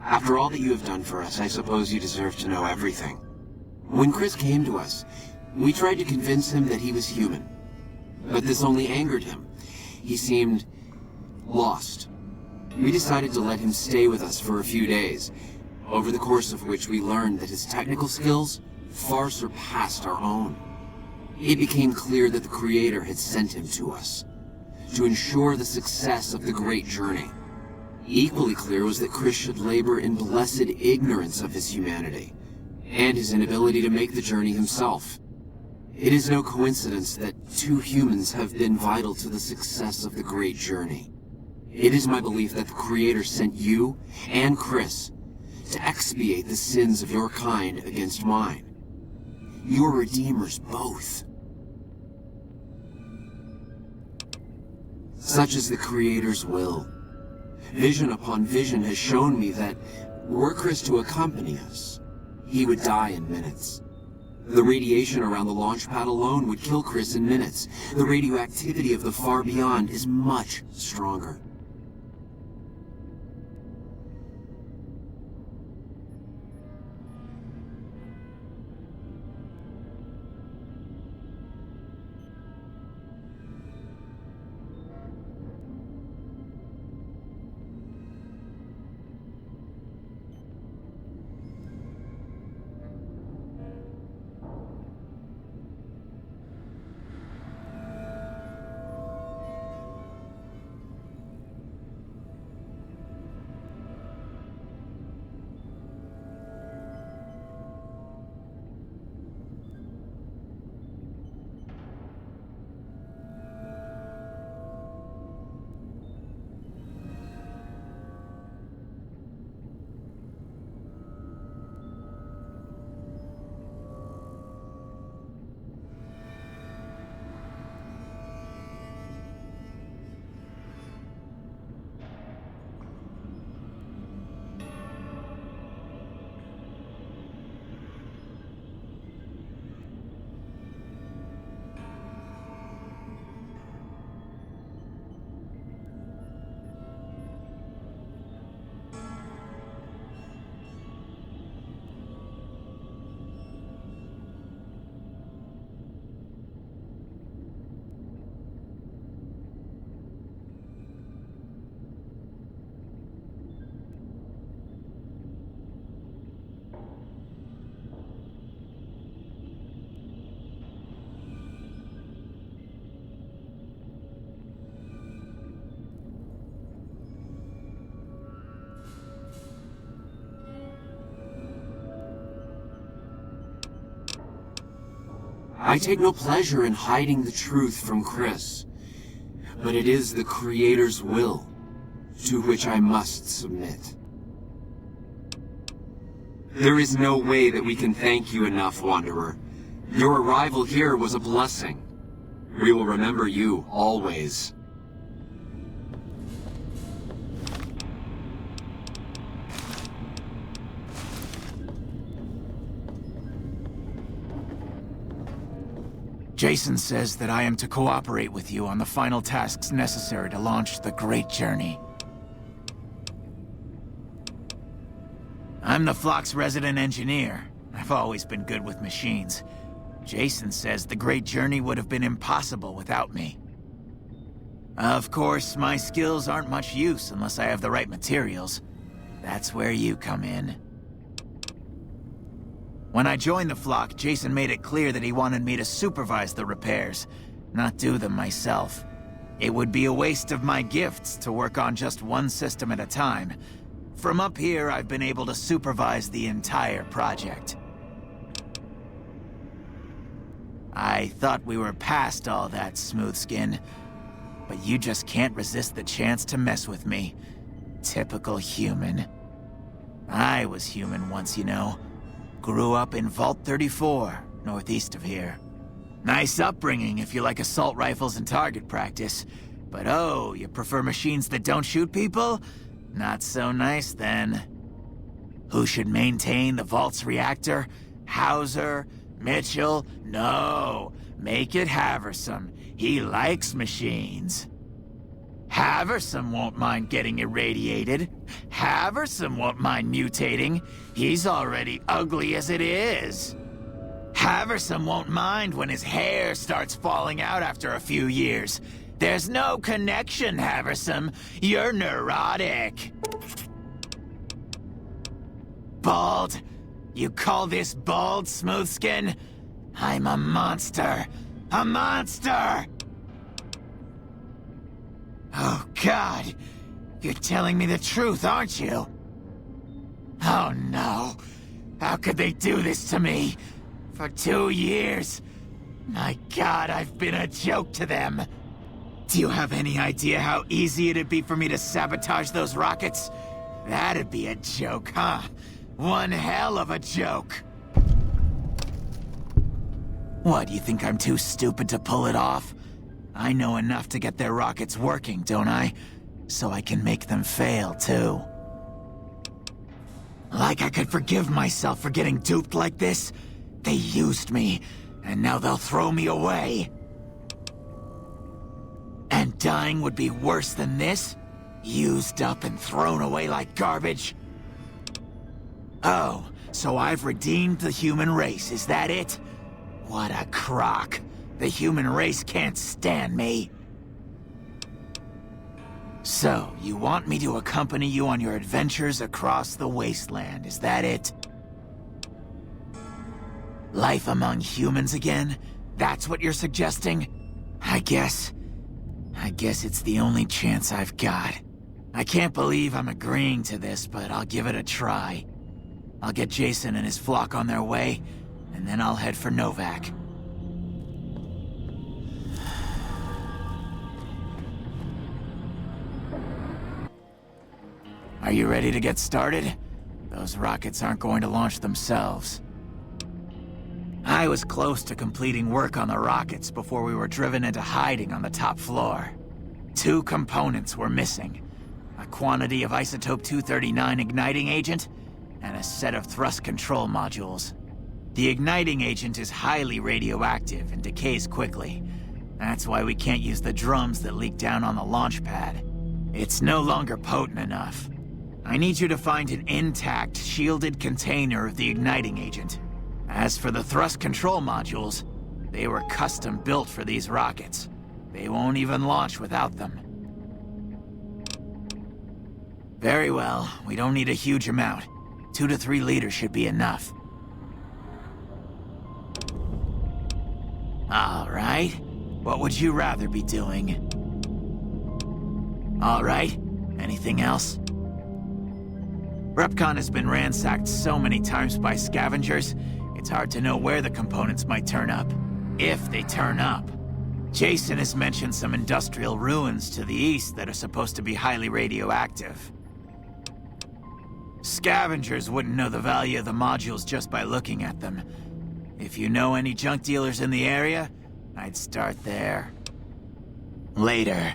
After all that you have done for us, I suppose you deserve to know everything. When Chris came to us, we tried to convince him that he was human. But this only angered him. He seemed lost. We decided to let him stay with us for a few days, over the course of which we learned that his technical skills far surpassed our own. It became clear that the Creator had sent him to us, to ensure the success of the Great Journey. Equally clear was that Chris should labor in blessed ignorance of his humanity, and his inability to make the journey himself. It is no coincidence that two humans have been vital to the success of the Great Journey. It is my belief that the Creator sent you and Chris to expiate the sins of your kind against mine. Your redeemers both. Such is the Creator's will. Vision upon vision has shown me that, were Chris to accompany us, he would die in minutes. The radiation around the launch pad alone would kill Chris in minutes. The radioactivity of the far beyond is much stronger. I take no pleasure in hiding the truth from Chris, but it is the Creator's will to which I must submit. There is no way that we can thank you enough, Wanderer. Your arrival here was a blessing. We will remember you always. Jason says that I am to cooperate with you on the final tasks necessary to launch the Great Journey. I'm the Flock's resident engineer. I've always been good with machines. Jason says the Great Journey would have been impossible without me. Of course, my skills aren't much use unless I have the right materials. That's where you come in. When I joined the Flock, Jason made it clear that he wanted me to supervise the repairs, not do them myself. It would be a waste of my gifts to work on just one system at a time. From up here, I've been able to supervise the entire project. I thought we were past all that, Smoothskin. But you just can't resist the chance to mess with me. Typical human. I was human once, you know. Grew up in Vault 34, northeast of here. Nice upbringing if you like assault rifles and target practice. But oh, you prefer machines that don't shoot people? Not so nice then. Who should maintain the Vault's reactor? Hauser? Mitchell? No. Make it Haversam. He likes machines. Haversam won't mind getting irradiated. Haversam won't mind mutating. He's already ugly as it is. Haversam won't mind when his hair starts falling out after a few years. There's no connection, Haversam. You're neurotic. Bald, You call this bald, Smoothskin? I'm a monster. A monster! Oh, God. You're telling me the truth, aren't you? Oh, no. How could they do this to me? For 2 years. My God, I've been a joke to them. Do you have any idea how easy it'd be for me to sabotage those rockets? That'd be a joke, huh? One hell of a joke. What, you think I'm too stupid to pull it off? I know enough to get their rockets working, don't I? So I can make them fail, too. Like I could forgive myself for getting duped like this? They used me, and now they'll throw me away. And dying would be worse than this? Used up and thrown away like garbage? Oh, so I've redeemed the human race, is that it? What a crock. The human race can't stand me. So, you want me to accompany you on your adventures across the wasteland, is that it? Life among humans again? That's what you're suggesting? I guess it's the only chance I've got. I can't believe I'm agreeing to this, but I'll give it a try. I'll get Jason and his flock on their way, and then I'll head for Novak. Are you ready to get started? Those rockets aren't going to launch themselves. I was close to completing work on the rockets before we were driven into hiding on the top floor. 2 components were missing. A quantity of Isotope 239 igniting agent, and a set of thrust control modules. The igniting agent is highly radioactive and decays quickly. That's why we can't use the drums that leak down on the launch pad. It's no longer potent enough. I need you to find an intact, shielded container of the igniting agent. As for the thrust control modules, they were custom built for these rockets. They won't even launch without them. Very well, we don't need a huge amount. 2 to 3 liters should be enough. All right. What would you rather be doing? All right. Anything else? Repcon has been ransacked so many times by scavengers, it's hard to know where the components might turn up. If they turn up. Jason has mentioned some industrial ruins to the east that are supposed to be highly radioactive. Scavengers wouldn't know the value of the modules just by looking at them. If you know any junk dealers in the area, I'd start there. Later.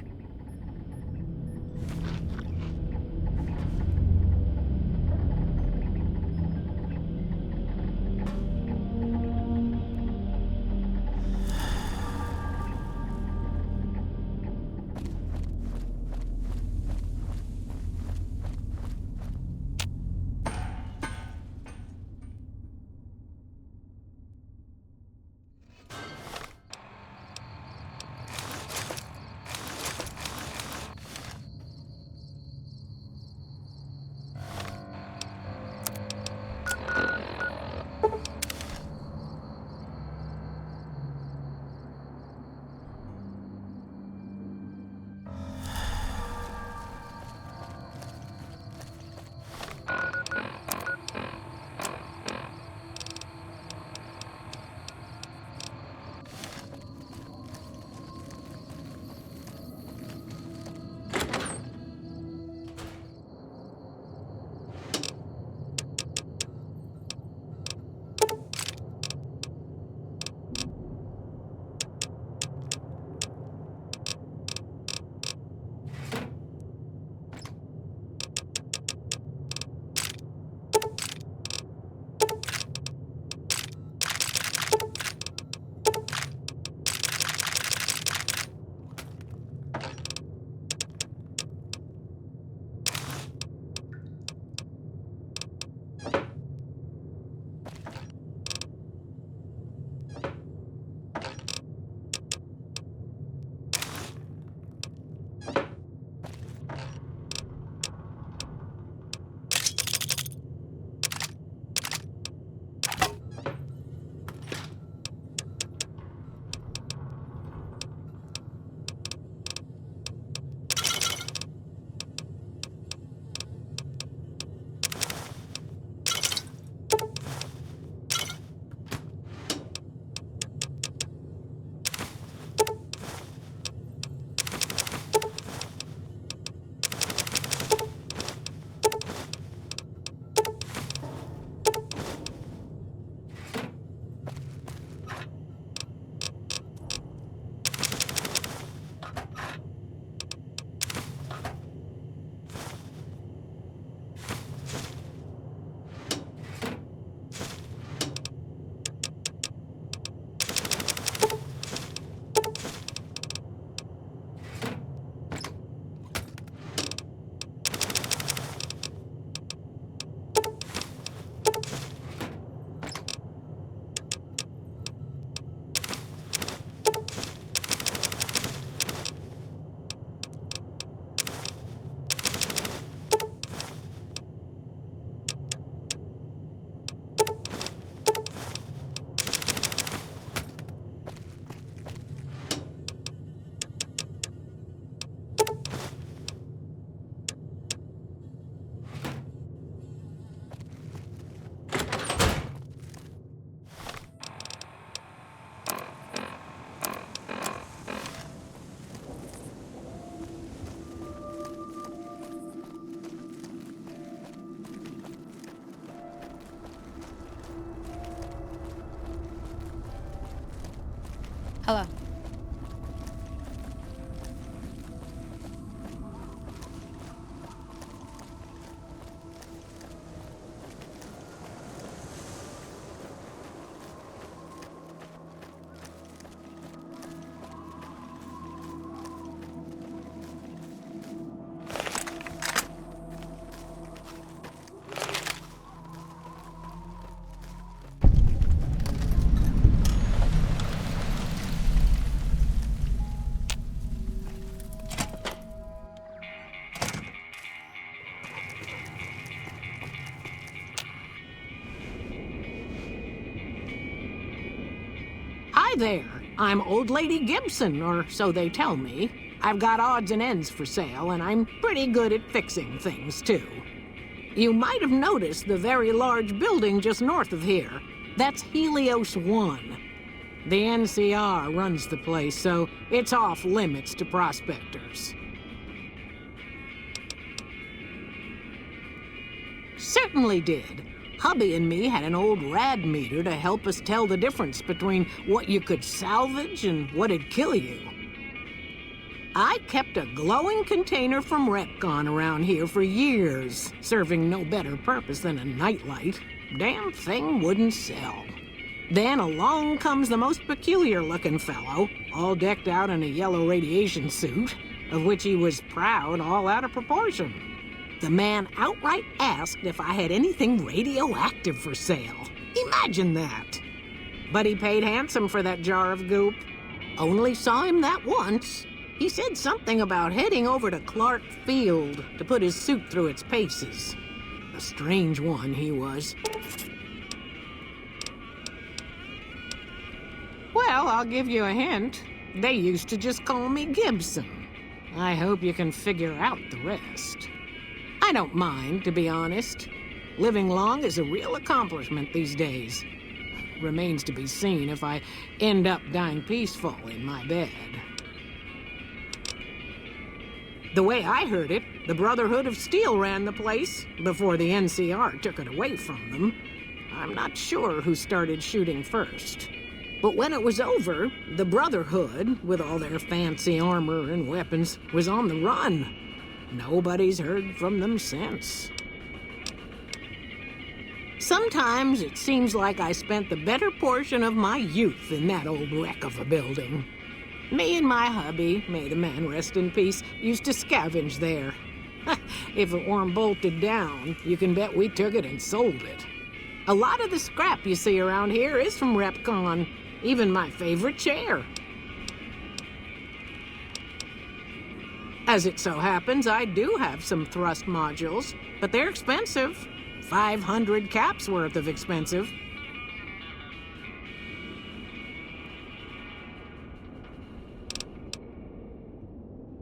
Hello. Hi there. I'm Old Lady Gibson, or so they tell me. I've got odds and ends for sale, and I'm pretty good at fixing things, too. You might have noticed the very large building just north of here. That's Helios 1. The NCR runs the place, so it's off limits to prospectors. Certainly did. Hubby and me had an old rad meter to help us tell the difference between what you could salvage and what'd kill you. I kept a glowing container from Retcon around here for years, serving no better purpose than a nightlight. Damn thing wouldn't sell. Then along comes the most peculiar-looking fellow, all decked out in a yellow radiation suit, of which he was proud all out of proportion. The man outright asked if I had anything radioactive for sale. Imagine that. But he paid handsome for that jar of goop. Only saw him that once. He said something about heading over to Clark Field to put his suit through its paces. A strange one he was. Well, I'll give you a hint. They used to just call me Gibson. I hope you can figure out the rest. I don't mind, to be honest. Living long is a real accomplishment these days. Remains to be seen if I end up dying peaceful in my bed. The way I heard it, the Brotherhood of Steel ran the place before the NCR took it away from them. I'm not sure who started shooting first. But when it was over, the Brotherhood, with all their fancy armor and weapons, was on the run. Nobody's heard from them since. Sometimes it seems like I spent the better portion of my youth in that old wreck of a building. Me and my hubby, may the man rest in peace, used to scavenge there. If it weren't bolted down, you can bet we took it and sold it. A lot of the scrap you see around here is from Repcon, even my favorite chair. As it so happens, I do have some thrust modules, but they're expensive. 500 caps worth of expensive.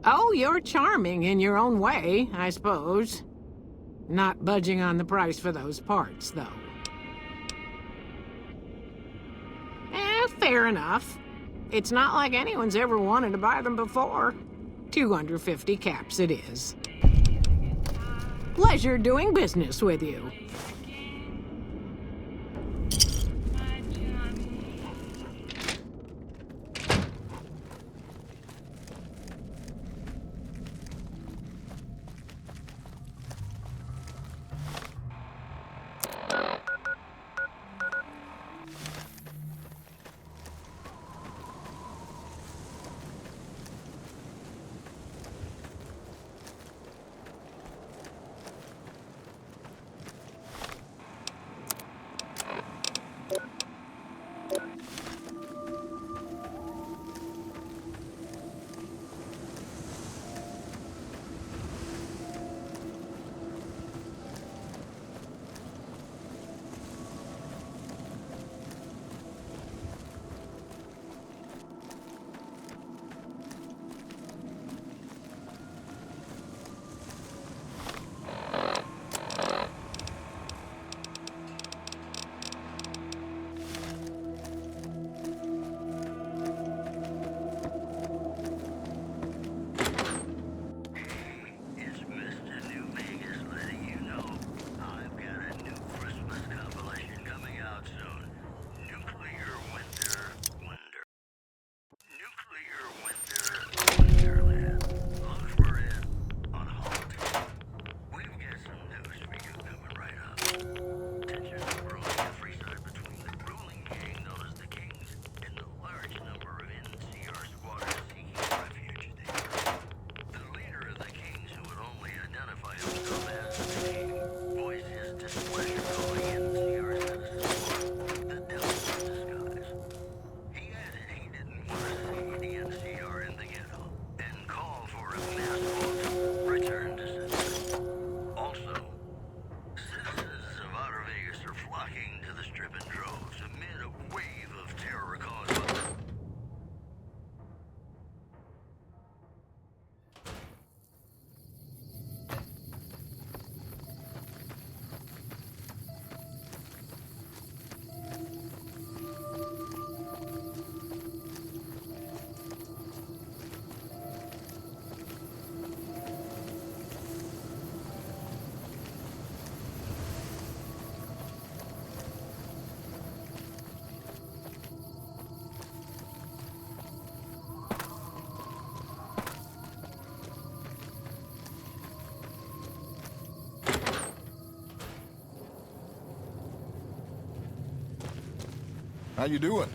Oh, you're charming in your own way, I suppose. Not budging on the price for those parts, though. Fair enough. It's not like anyone's ever wanted to buy them before. 250 caps it is. Pleasure doing business with you. How you doing?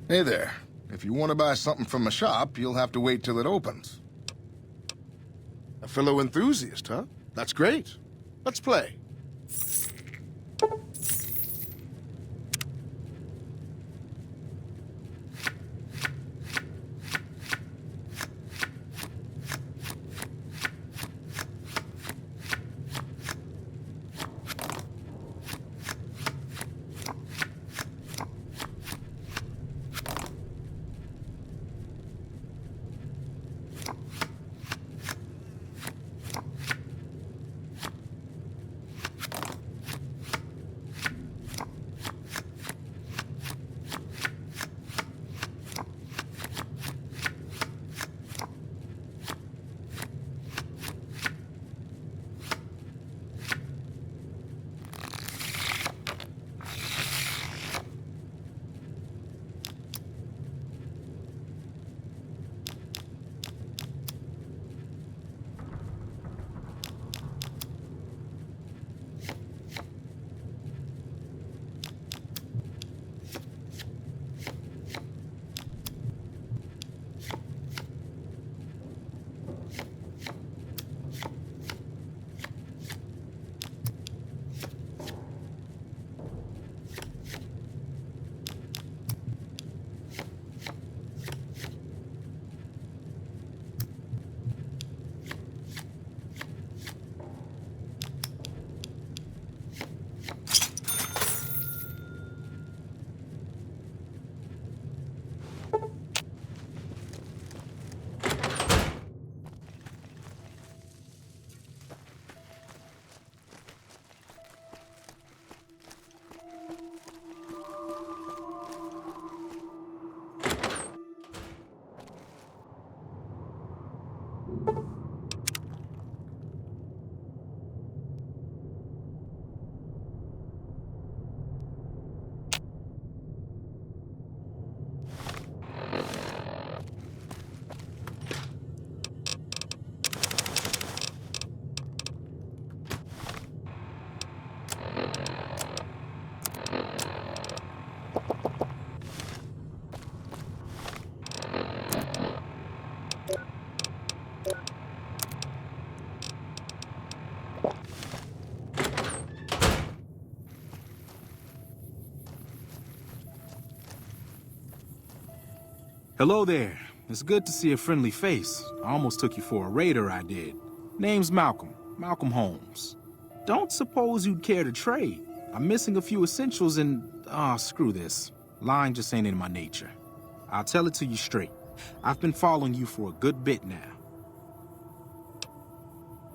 Hey there. If you want to buy something from a shop, you'll have to wait till it opens. A fellow enthusiast, huh? That's great. Let's play. Hello there. It's good to see a friendly face. I almost took you for a raider, I did. Name's Malcolm. Malcolm Holmes. Don't suppose you'd care to trade. I'm missing a few essentials and... screw this. Lying just ain't in my nature. I'll tell it to you straight. I've been following you for a good bit now.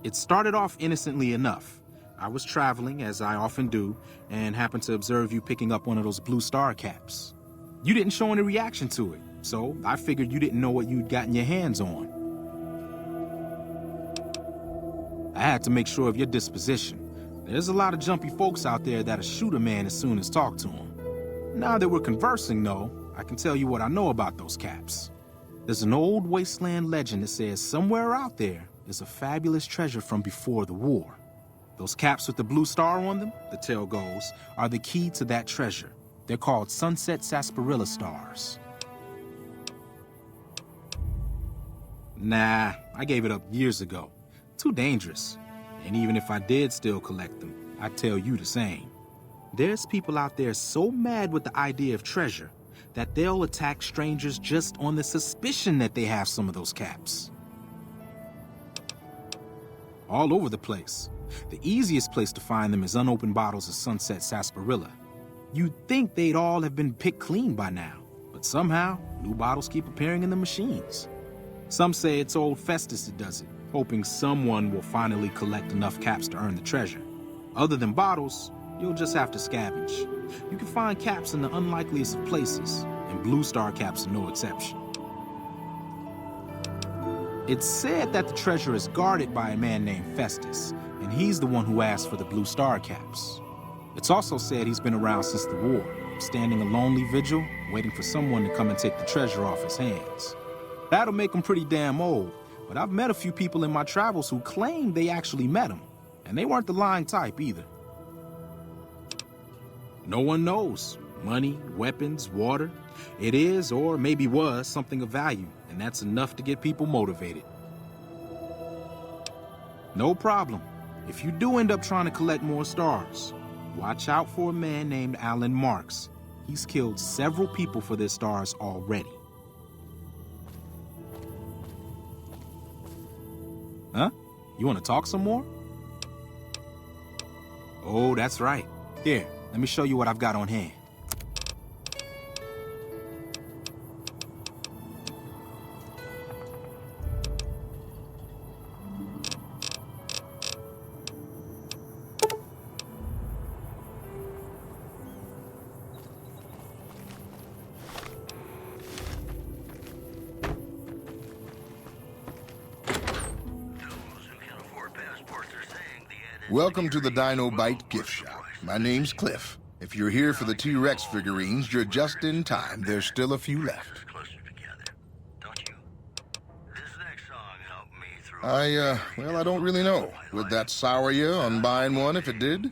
It started off innocently enough. I was traveling, as I often do, and happened to observe you picking up one of those Blue Star caps. You didn't show any reaction to it. So, I figured you didn't know what you'd gotten your hands on. I had to make sure of your disposition. There's a lot of jumpy folks out there that'll shoot a man as soon as talk to him. Now that we're conversing, though, I can tell you what I know about those caps. There's an old wasteland legend that says somewhere out there is a fabulous treasure from before the war. Those caps with the blue star on them, the tale goes, are the key to that treasure. They're called Sunset Sarsaparilla stars. Nah, I gave it up years ago. Too dangerous. And even if I did still collect them, I'd tell you the same. There's people out there so mad with the idea of treasure that they'll attack strangers just on the suspicion that they have some of those caps. All over the place. The easiest place to find them is unopened bottles of Sunset Sarsaparilla. You'd think they'd all have been picked clean by now, but somehow, new bottles keep appearing in the machines. Some say it's old Festus that does it, hoping someone will finally collect enough caps to earn the treasure. Other than bottles, you'll just have to scavenge. You can find caps in the unlikeliest of places, and Blue Star caps are no exception. It's said that the treasure is guarded by a man named Festus, and he's the one who asked for the Blue Star caps. It's also said he's been around since the war, standing a lonely vigil, waiting for someone to come and take the treasure off his hands. That'll make him pretty damn old, but I've met a few people in my travels who claim they actually met him, and they weren't the lying type either. No one knows. Money, weapons, water. It is, or maybe was, something of value, and that's enough to get people motivated. No problem. If you do end up trying to collect more stars, watch out for a man named Alan Marks. He's killed several people for their stars already. Huh? You want to talk some more? Oh, that's right. Here, let me show you what I've got on hand. Welcome to the Dino Bite gift shop. My name's Cliff. If you're here for the T-Rex figurines, you're just in time. There's still a few left. Well, I don't really know. Would that sour you on buying one if it did?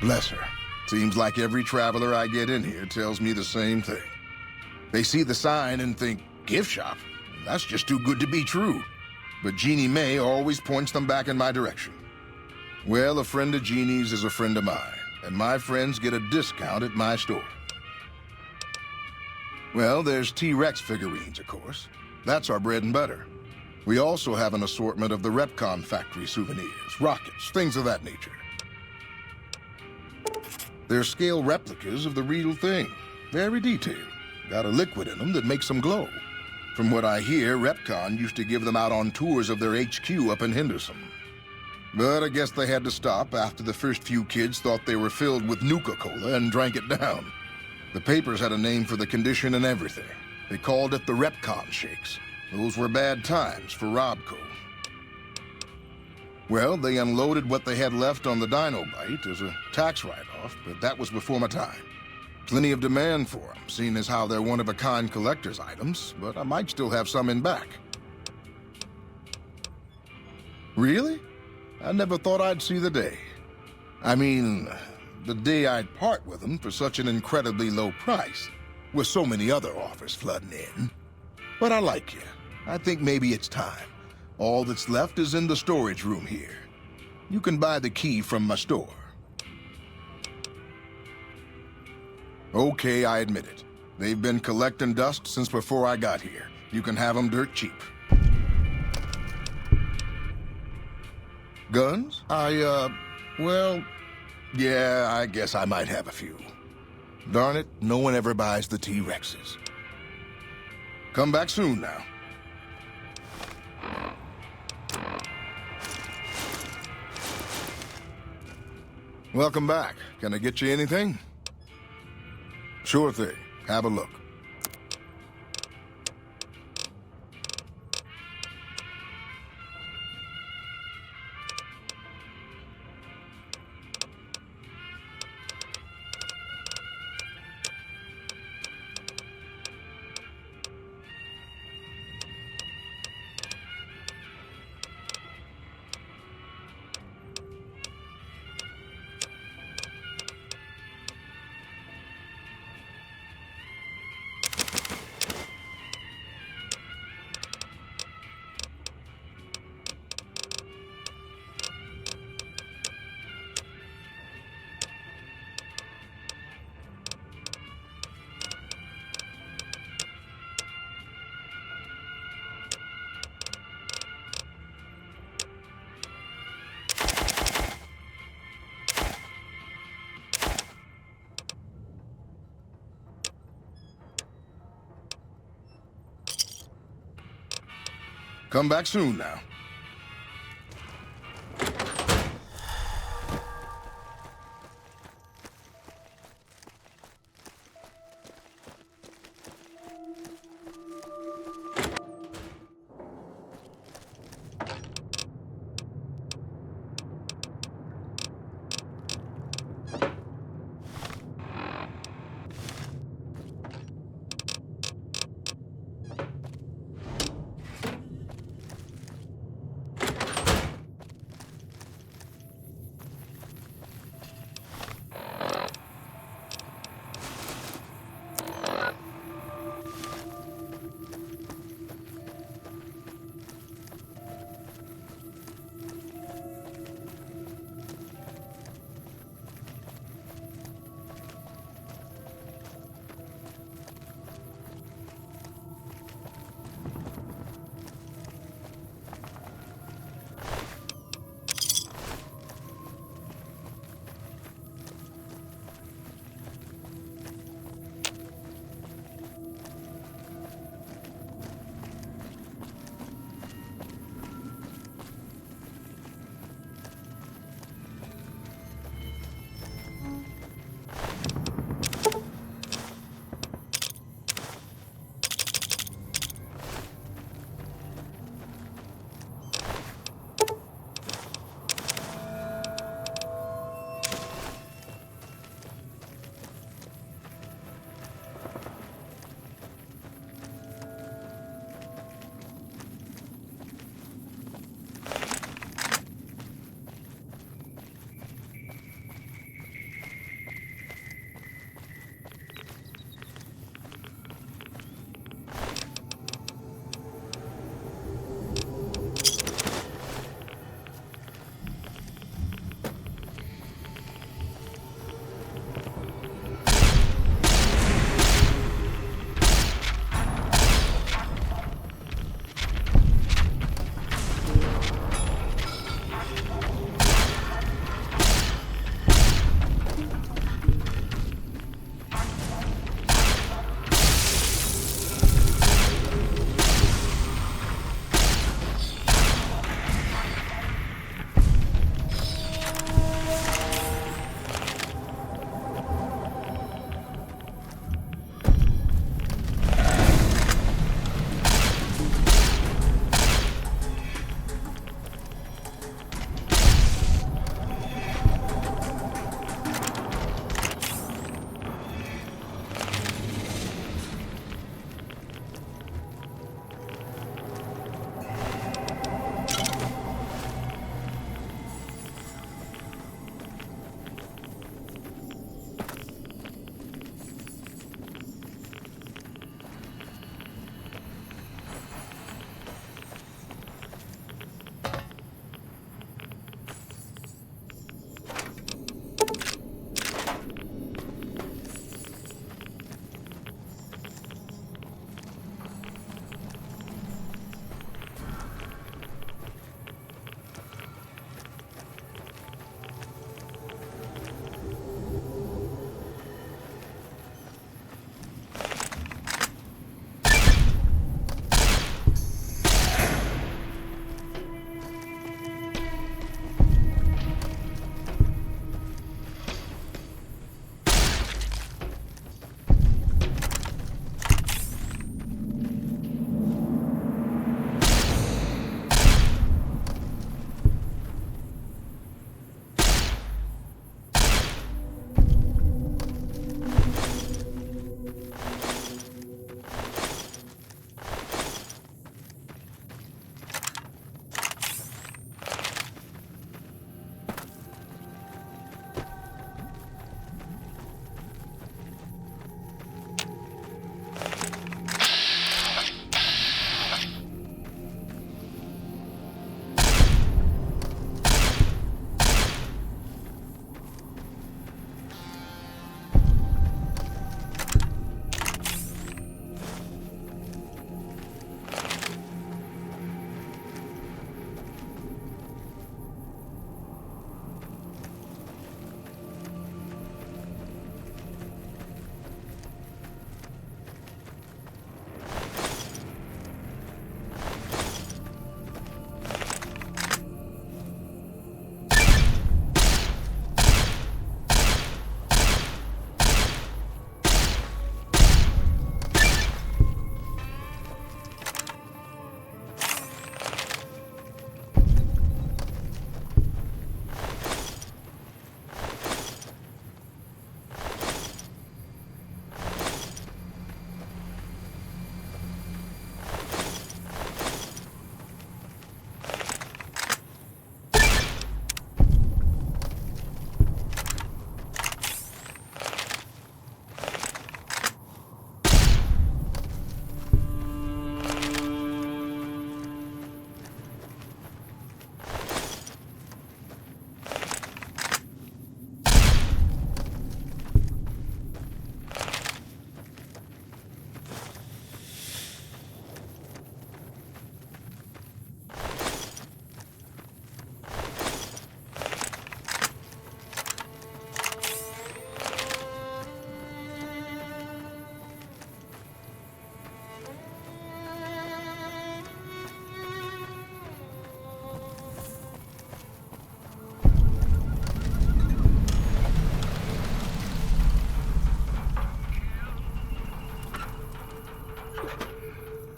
Bless her. Seems like every traveler I get in here tells me the same thing. They see the sign and think, gift shop? That's just too good to be true. But Jeannie May always points them back in my direction. Well, a friend of Jeannie's is a friend of mine, and my friends get a discount at my store. Well, there's T-Rex figurines, of course. That's our bread and butter. We also have an assortment of the Repcon factory souvenirs, rockets, things of that nature. They're scale replicas of the real thing. Very detailed. Got a liquid in them that makes them glow. From what I hear, Repcon used to give them out on tours of their HQ up in Henderson. But I guess they had to stop after the first few kids thought they were filled with Nuka-Cola and drank it down. The papers had a name for the condition and everything. They called it the Repcon Shakes. Those were bad times for Robco. Well, they unloaded what they had left on the Dino Bite as a tax write-off, but that was before my time. Plenty of demand for them, seeing as how they're one-of-a-kind collector's items, but I might still have some in back. Really? I never thought I'd see the day. I mean, the day I'd part with them for such an incredibly low price, with so many other offers flooding in. But I like you. I think maybe it's time. All that's left is in the storage room here. You can buy the key from my store. Okay, I admit it. They've been collecting dust since before I got here. You can have them dirt cheap. Guns? Well, yeah, I guess I might have a few. Darn it, no one ever buys the T-Rexes. Come back soon now. Welcome back. Can I get you anything? Sure thing. Have a look. Come back soon now.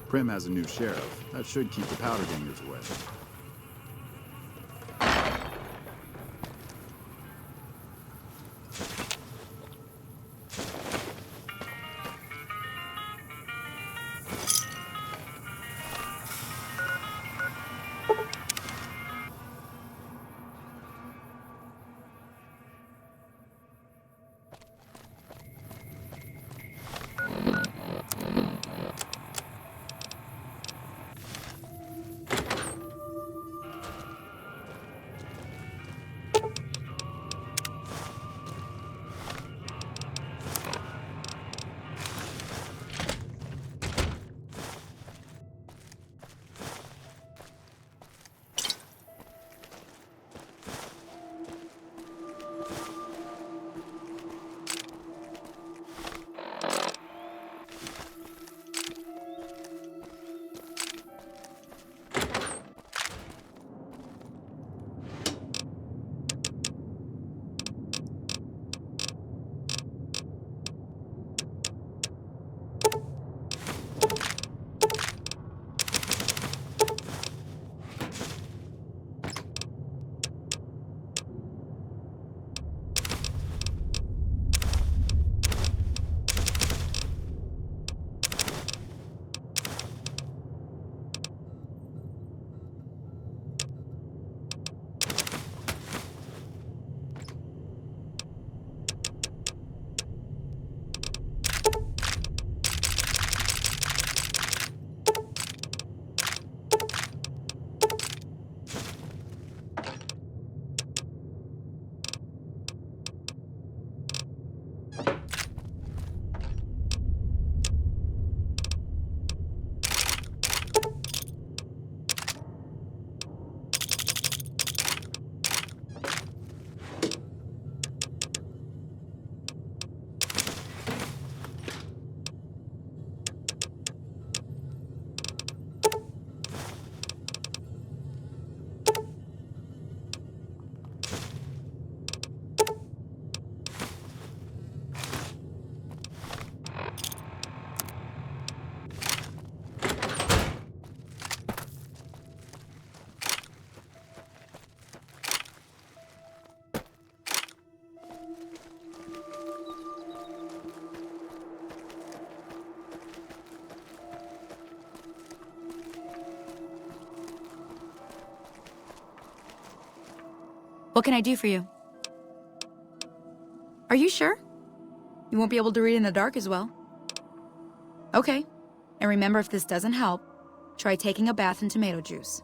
Prim has a new sheriff. That should keep the powder gangers away. What can I do for you? Are you sure? You won't be able to read in the dark as well. Okay. And remember, if this doesn't help, try taking a bath in tomato juice.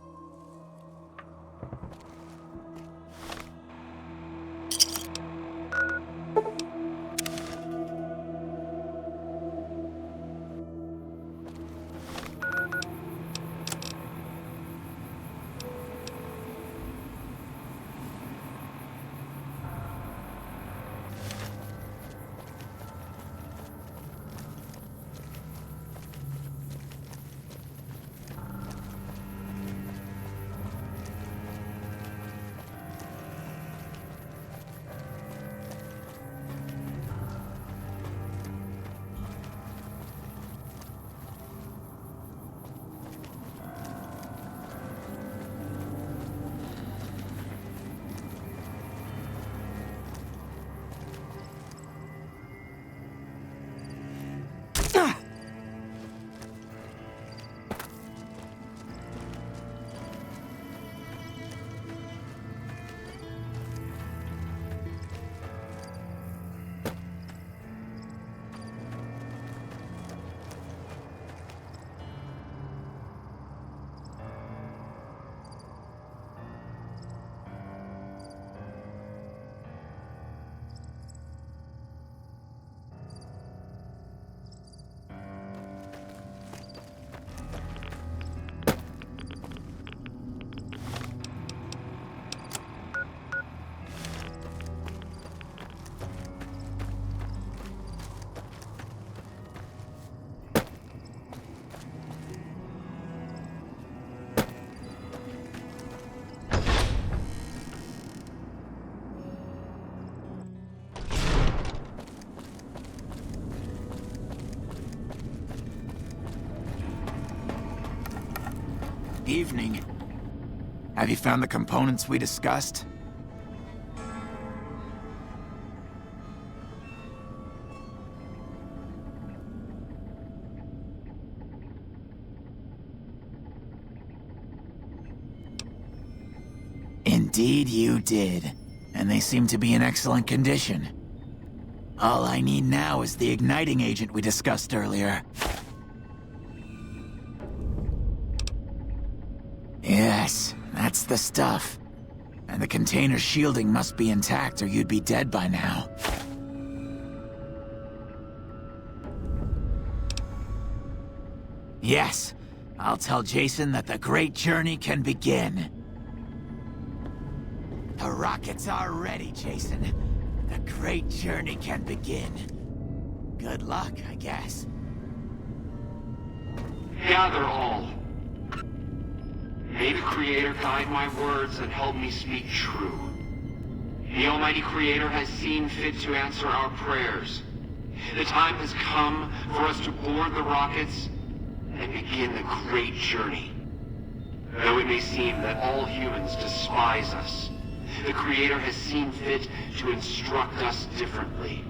Evening. Have you found the components we discussed? Indeed you did. And they seem to be in excellent condition. All I need now is the igniting agent we discussed earlier. Yes, that's the stuff. And the container's shielding must be intact or you'd be dead by now. Yes, I'll tell Jason that the great journey can begin. The rockets are ready, Jason. The great journey can begin. Good luck, I guess. Gather all. May the Creator guide my words and help me speak true. The Almighty Creator has seen fit to answer our prayers. The time has come for us to board the rockets and begin the great journey. Though it may seem that all humans despise us, the Creator has seen fit to instruct us differently.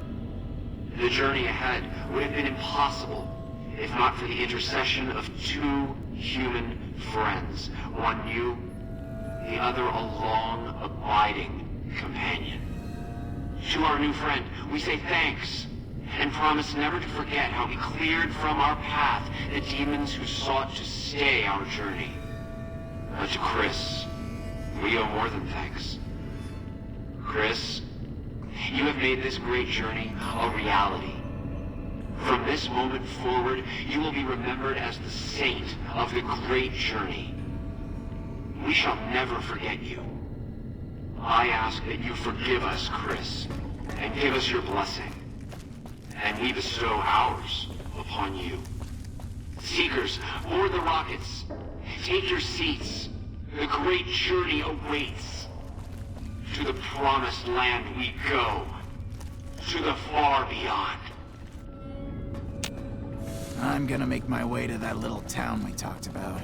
The journey ahead would have been impossible if not for the intercession of two human friends, one new, the other a long, abiding companion. To our new friend, we say thanks, and promise never to forget how he cleared from our path the demons who sought to stay our journey. But to Chris, we owe more than thanks. Chris, you have made this great journey a reality. From this moment forward, you will be remembered as the saint of the great journey. We shall never forget you. I ask that you forgive us, Chris, and give us your blessing. And we bestow ours upon you. Seekers, board the rockets. Take your seats. The great journey awaits. To the promised land we go. To the far beyond. I'm gonna make my way to that little town we talked about.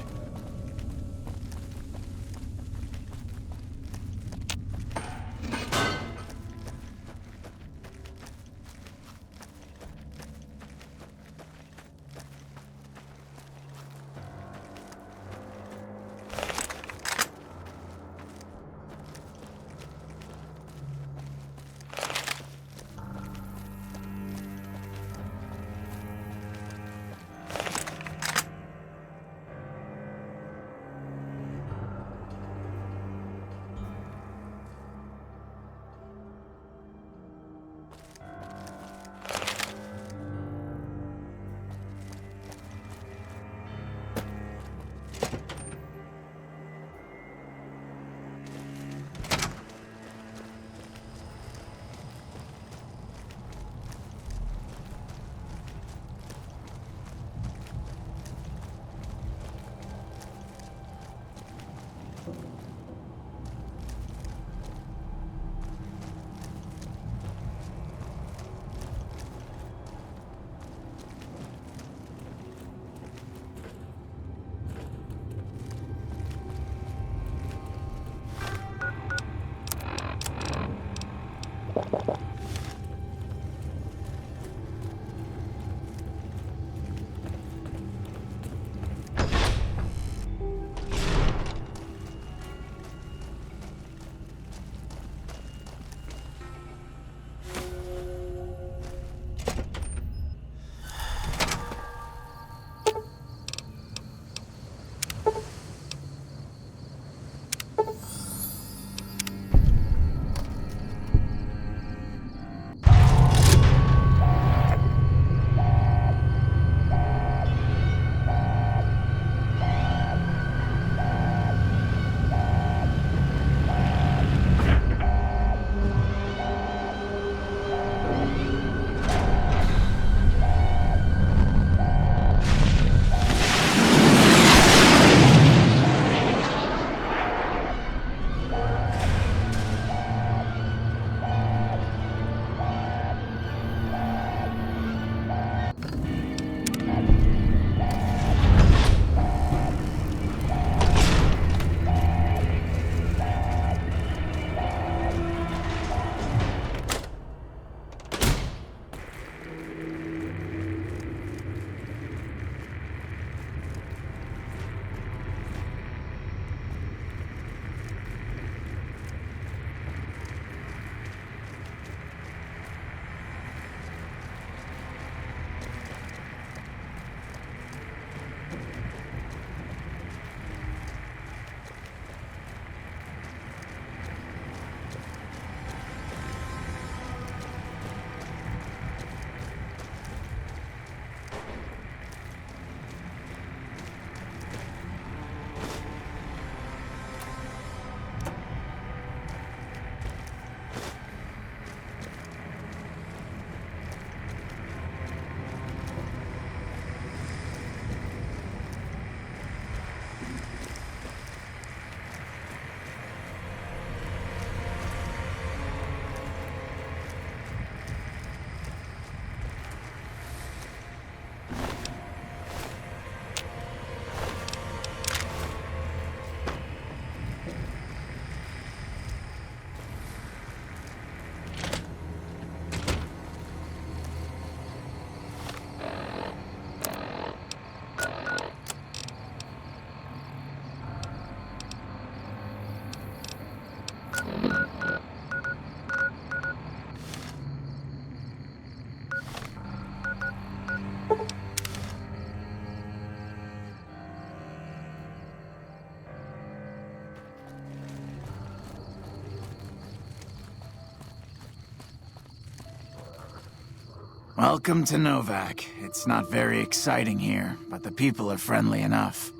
Welcome to Novak. It's not very exciting here, but the people are friendly enough.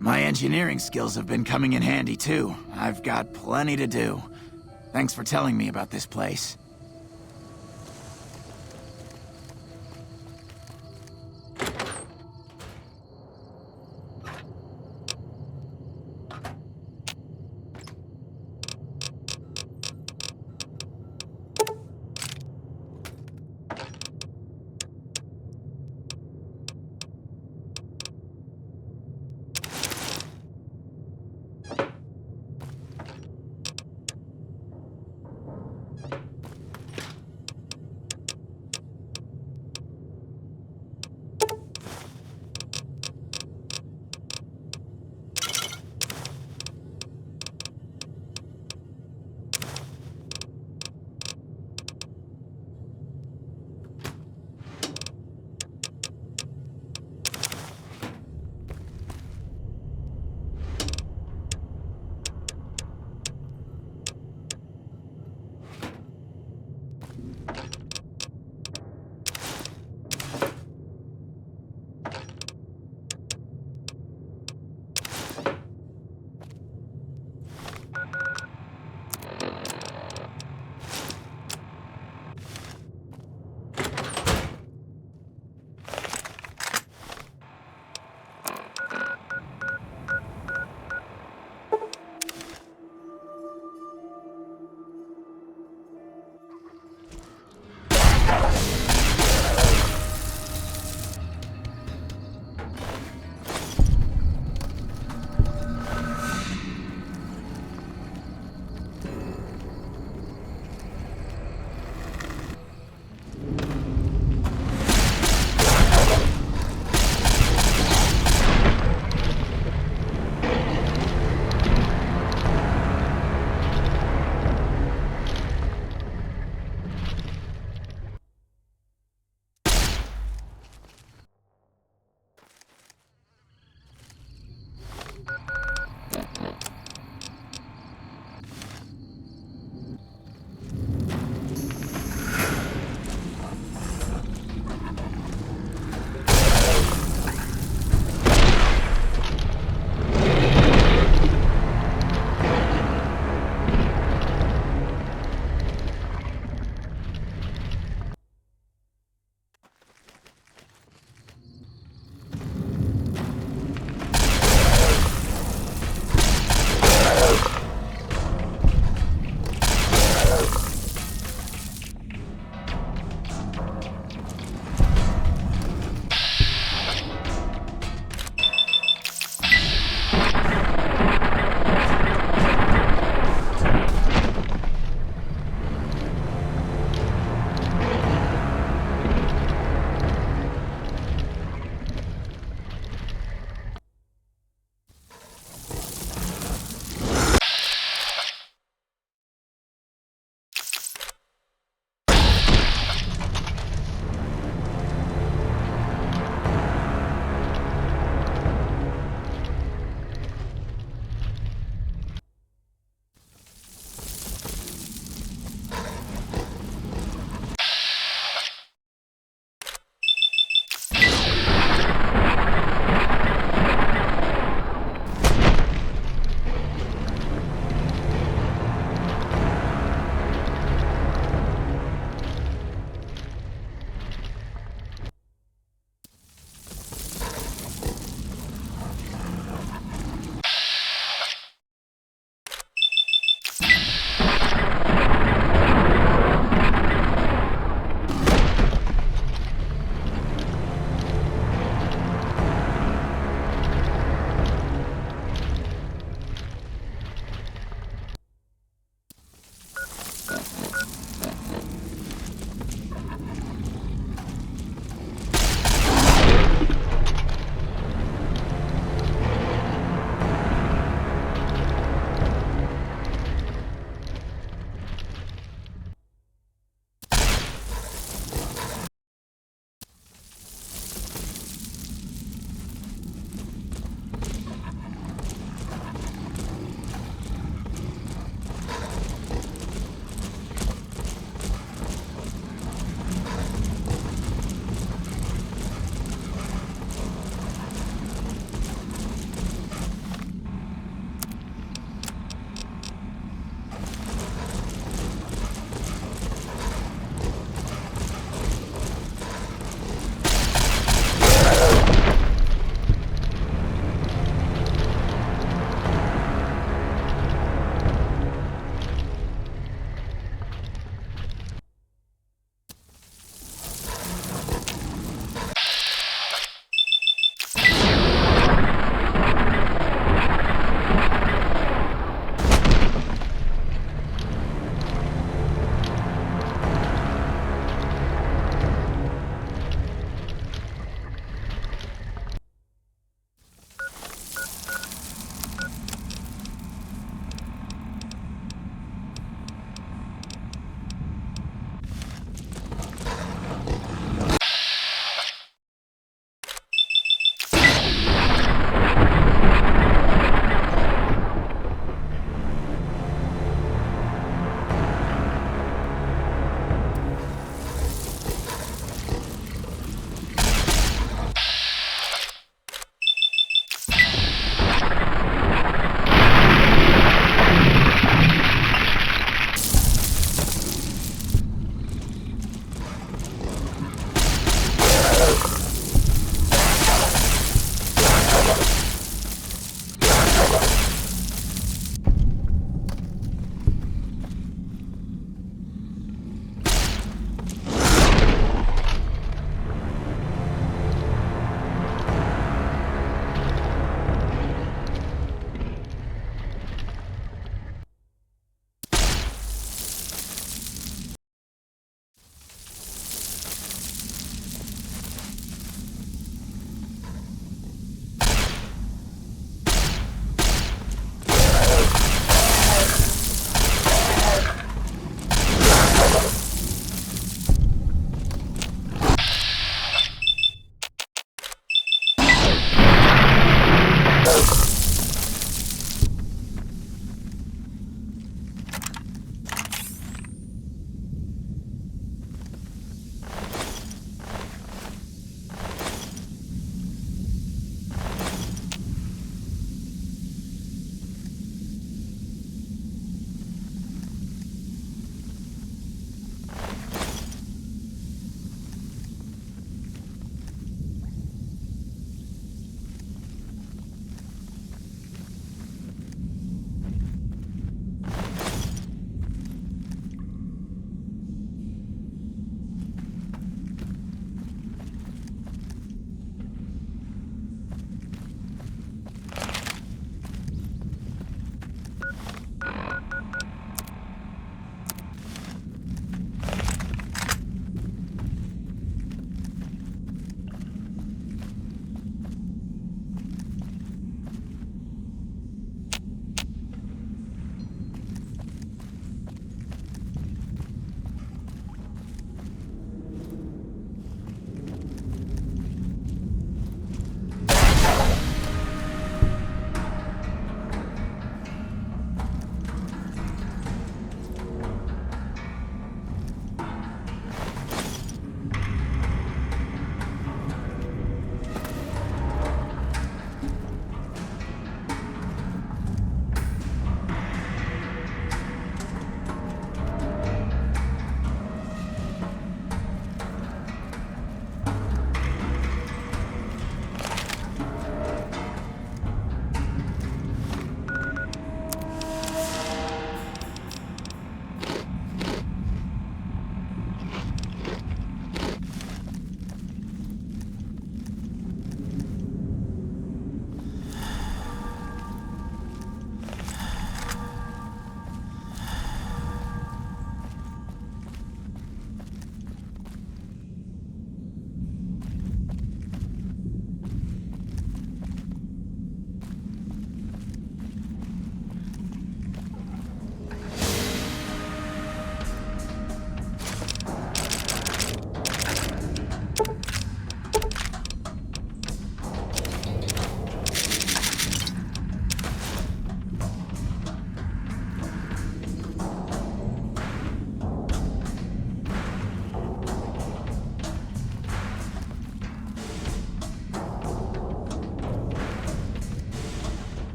My engineering skills have been coming in handy too. I've got plenty to do. Thanks for telling me about this place.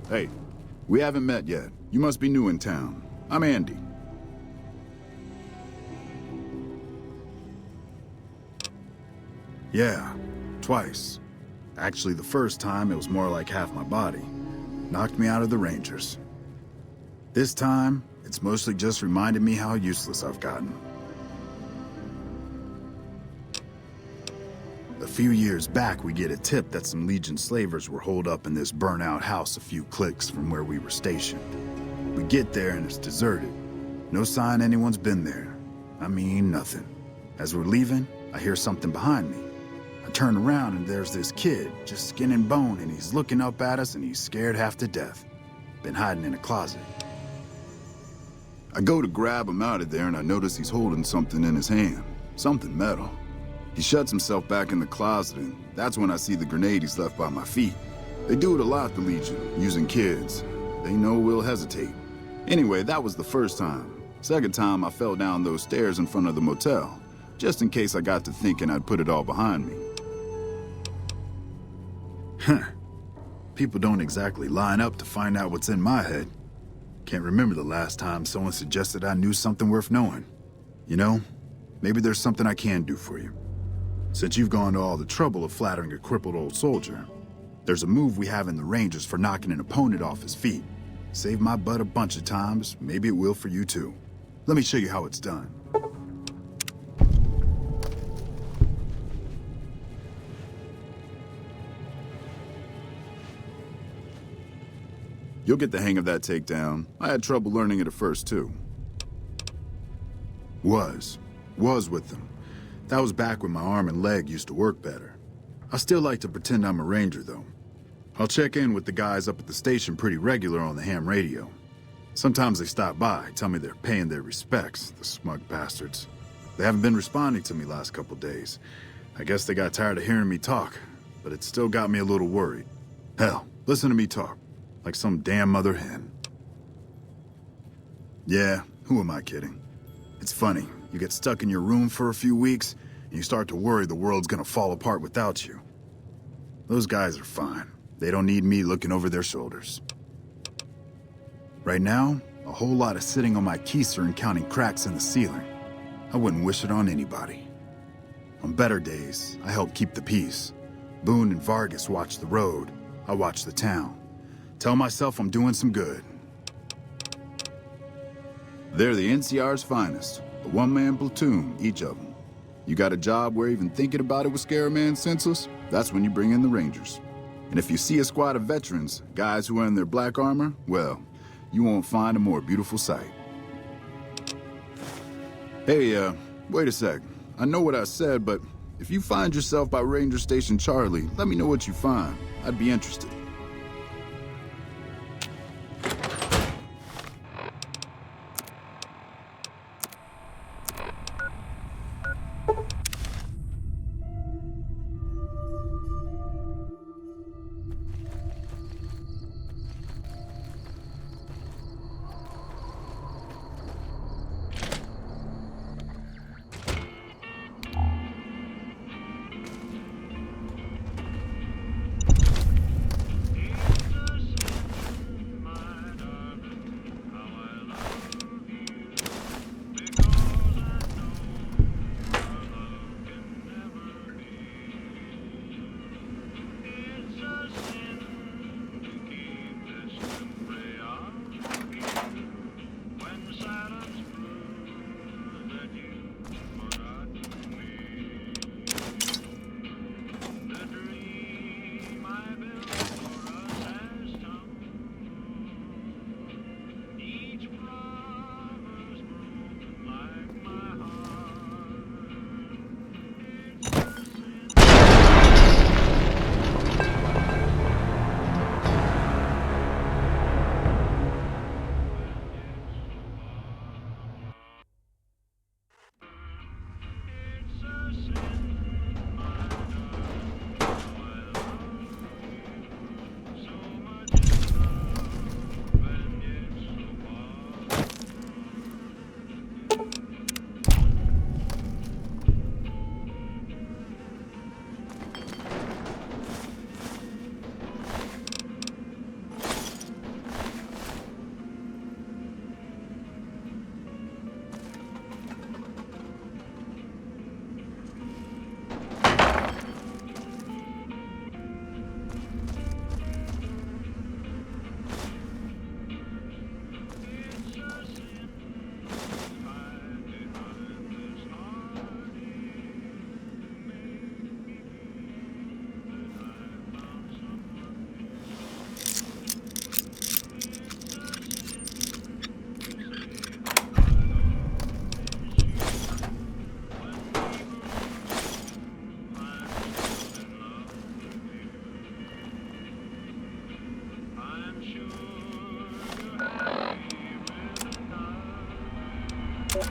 Hey, we haven't met yet. You must be new in town. I'm Andy. Yeah, twice. Actually, the first time, it was more like half my body. Knocked me out of the Rangers. This time, it's mostly just reminded me how useless I've gotten. A few years back, we get a tip that some Legion slavers were holed up in this burnt-out house a few clicks from where we were stationed. We get there and it's deserted. No sign anyone's been there. I mean, nothing. As we're leaving, I hear something behind me. I turn around and there's this kid, just skin and bone, and he's looking up at us and he's scared half to death. Been hiding in a closet. I go to grab him out of there and I notice he's holding something in his hand. Something metal. He shuts himself back in the closet, and that's when I see the grenade he's left by my feet. They do it a lot, the Legion, using kids. They know we'll hesitate. Anyway, that was the first time. Second time, I fell down those stairs in front of the motel, just in case I got to thinking I'd put it all behind me. Huh. People don't exactly line up to find out what's in my head. Can't remember the last time someone suggested I knew something worth knowing. You know, maybe there's something I can do for you. Since you've gone to all the trouble of flattering a crippled old soldier, there's a move we have in the Rangers for knocking an opponent off his feet. Saved my butt a bunch of times, maybe it will for you too. Let me show you how it's done. You'll get the hang of that takedown. I had trouble learning it at first too. Was with them. That was back when my arm and leg used to work better. I still like to pretend I'm a ranger, though. I'll check in with the guys up at the station pretty regular on the ham radio. Sometimes they stop by, tell me they're paying their respects, the smug bastards. They haven't been responding to me last couple days. I guess they got tired of hearing me talk, but it still got me a little worried. Hell, listen to me talk, like some damn mother hen. Yeah, who am I kidding? It's funny. You get stuck in your room for a few weeks, and you start to worry the world's gonna fall apart without you. Those guys are fine. They don't need me looking over their shoulders. Right now, a whole lot of sitting on my keister and counting cracks in the ceiling. I wouldn't wish it on anybody. On better days, I help keep the peace. Boone and Vargas watch the road. I watch the town. Tell myself I'm doing some good. They're the NCR's finest. A one-man platoon, each of them. You got a job where even thinking about it would scare a man senseless? That's when you bring in the Rangers. And if you see a squad of veterans, guys who are in their black armor, well, you won't find a more beautiful sight. Hey, wait a sec. I know what I said, but if you find yourself by Ranger Station Charlie, let me know what you find. I'd be interested.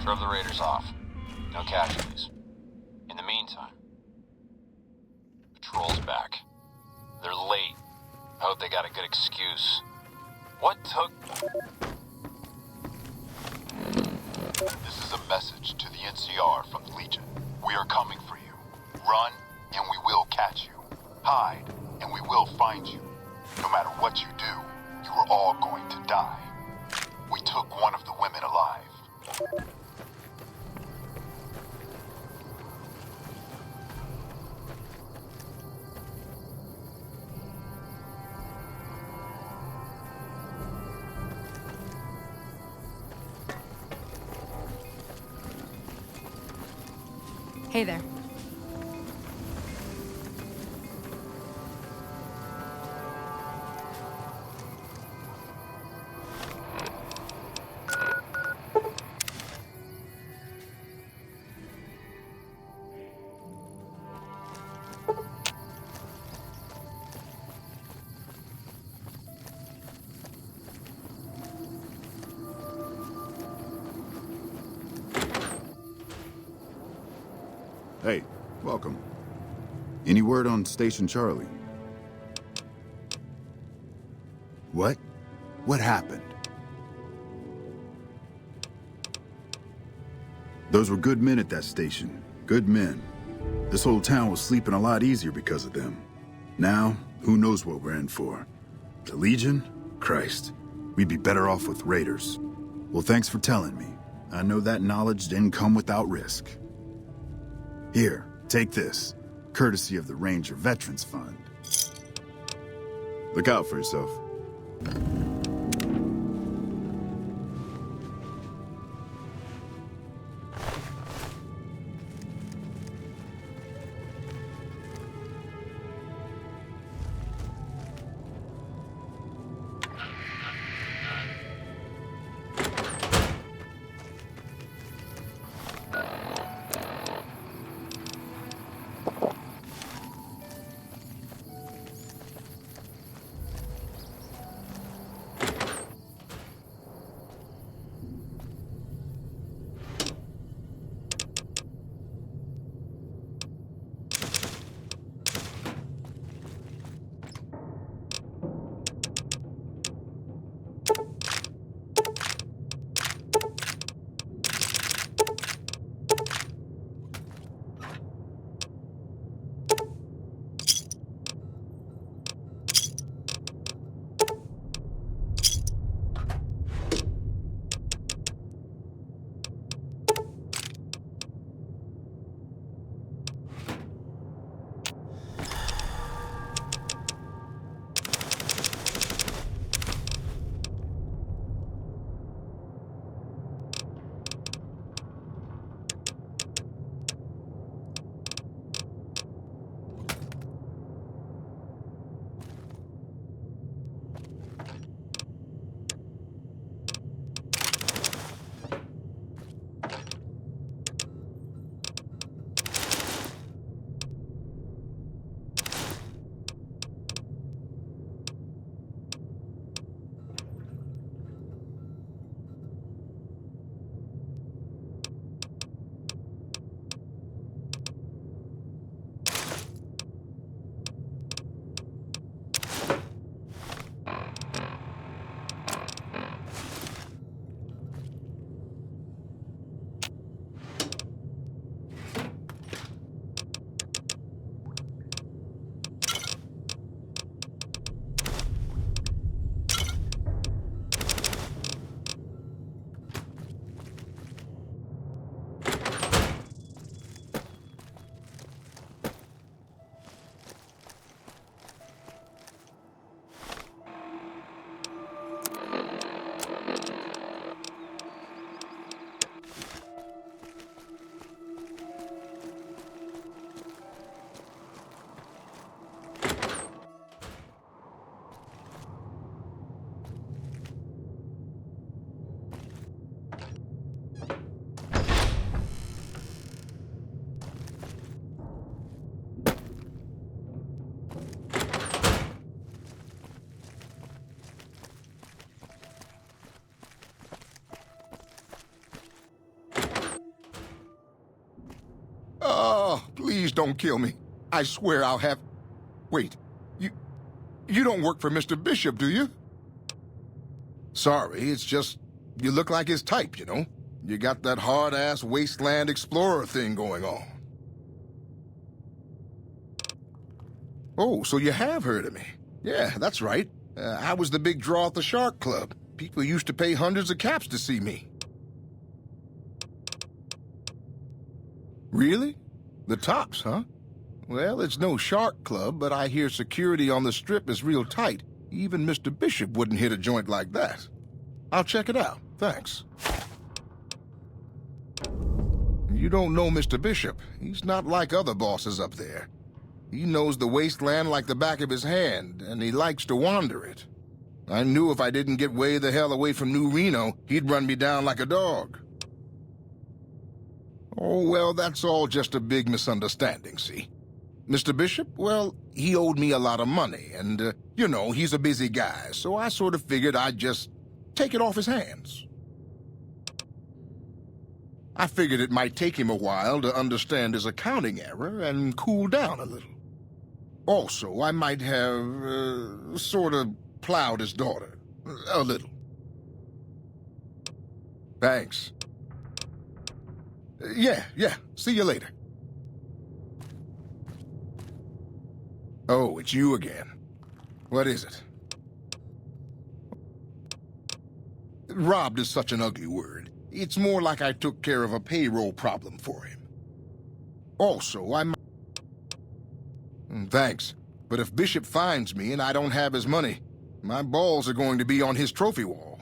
Drove the raiders off. No casualties. In the meantime, patrol's back. They're late. I hope they got a good excuse. What took... This is a message to the NCR from the Legion. We are coming for you. Run, and we will catch you. Hide, and we will find you. No matter what you do, you are all going to die. We took one of the women alive. Hey there. Hey, welcome. Any word on Station Charlie? What? What happened? Those were good men at that station. Good men. This whole town was sleeping a lot easier because of them. Now, who knows what we're in for? The Legion? Christ. We'd be better off with raiders. Well, thanks for telling me. I know that knowledge didn't come without risk. Here, take this. Courtesy of the Ranger Veterans Fund. Look out for yourself. Please don't kill me. I swear I'll have... Wait, you don't work for Mr. Bishop, do you? Sorry, it's just you look like his type, you know? You got that hard-ass wasteland explorer thing going on. Oh, so you have heard of me. Yeah, that's right. I was the big draw at the Shark Club. People used to pay hundreds of caps to see me. Really? The Tops, huh? Well, it's no Shark Club, but I hear security on the Strip is real tight. Even Mr. Bishop wouldn't hit a joint like that. I'll check it out. Thanks. You don't know Mr. Bishop. He's not like other bosses up there. He knows the wasteland like the back of his hand, and he likes to wander it. I knew if I didn't get way the hell away from New Reno, he'd run me down like a dog. Oh, well, that's all just a big misunderstanding, see? Mr. Bishop, well, he owed me a lot of money, and, you know, he's a busy guy, so I sort of figured I'd just take it off his hands. I figured it might take him a while to understand his accounting error and cool down a little. Also, I might have, sort of plowed his daughter. A little. Thanks. Yeah. See you later. Oh, it's you again. What is it? Robbed is such an ugly word. It's more like I took care of a payroll problem for him. Also, I might... Thanks. But if Bishop finds me and I don't have his money, my balls are going to be on his trophy wall.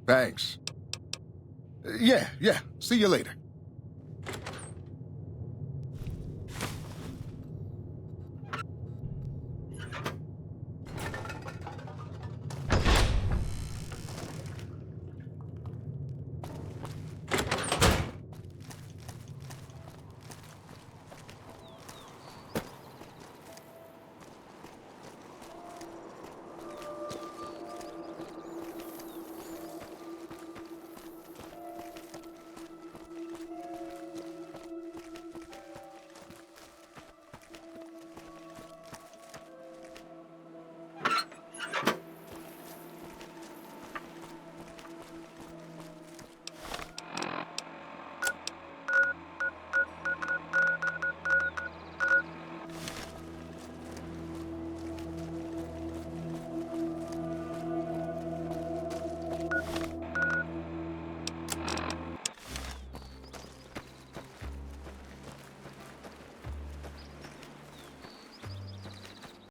Thanks. Yeah. See you later.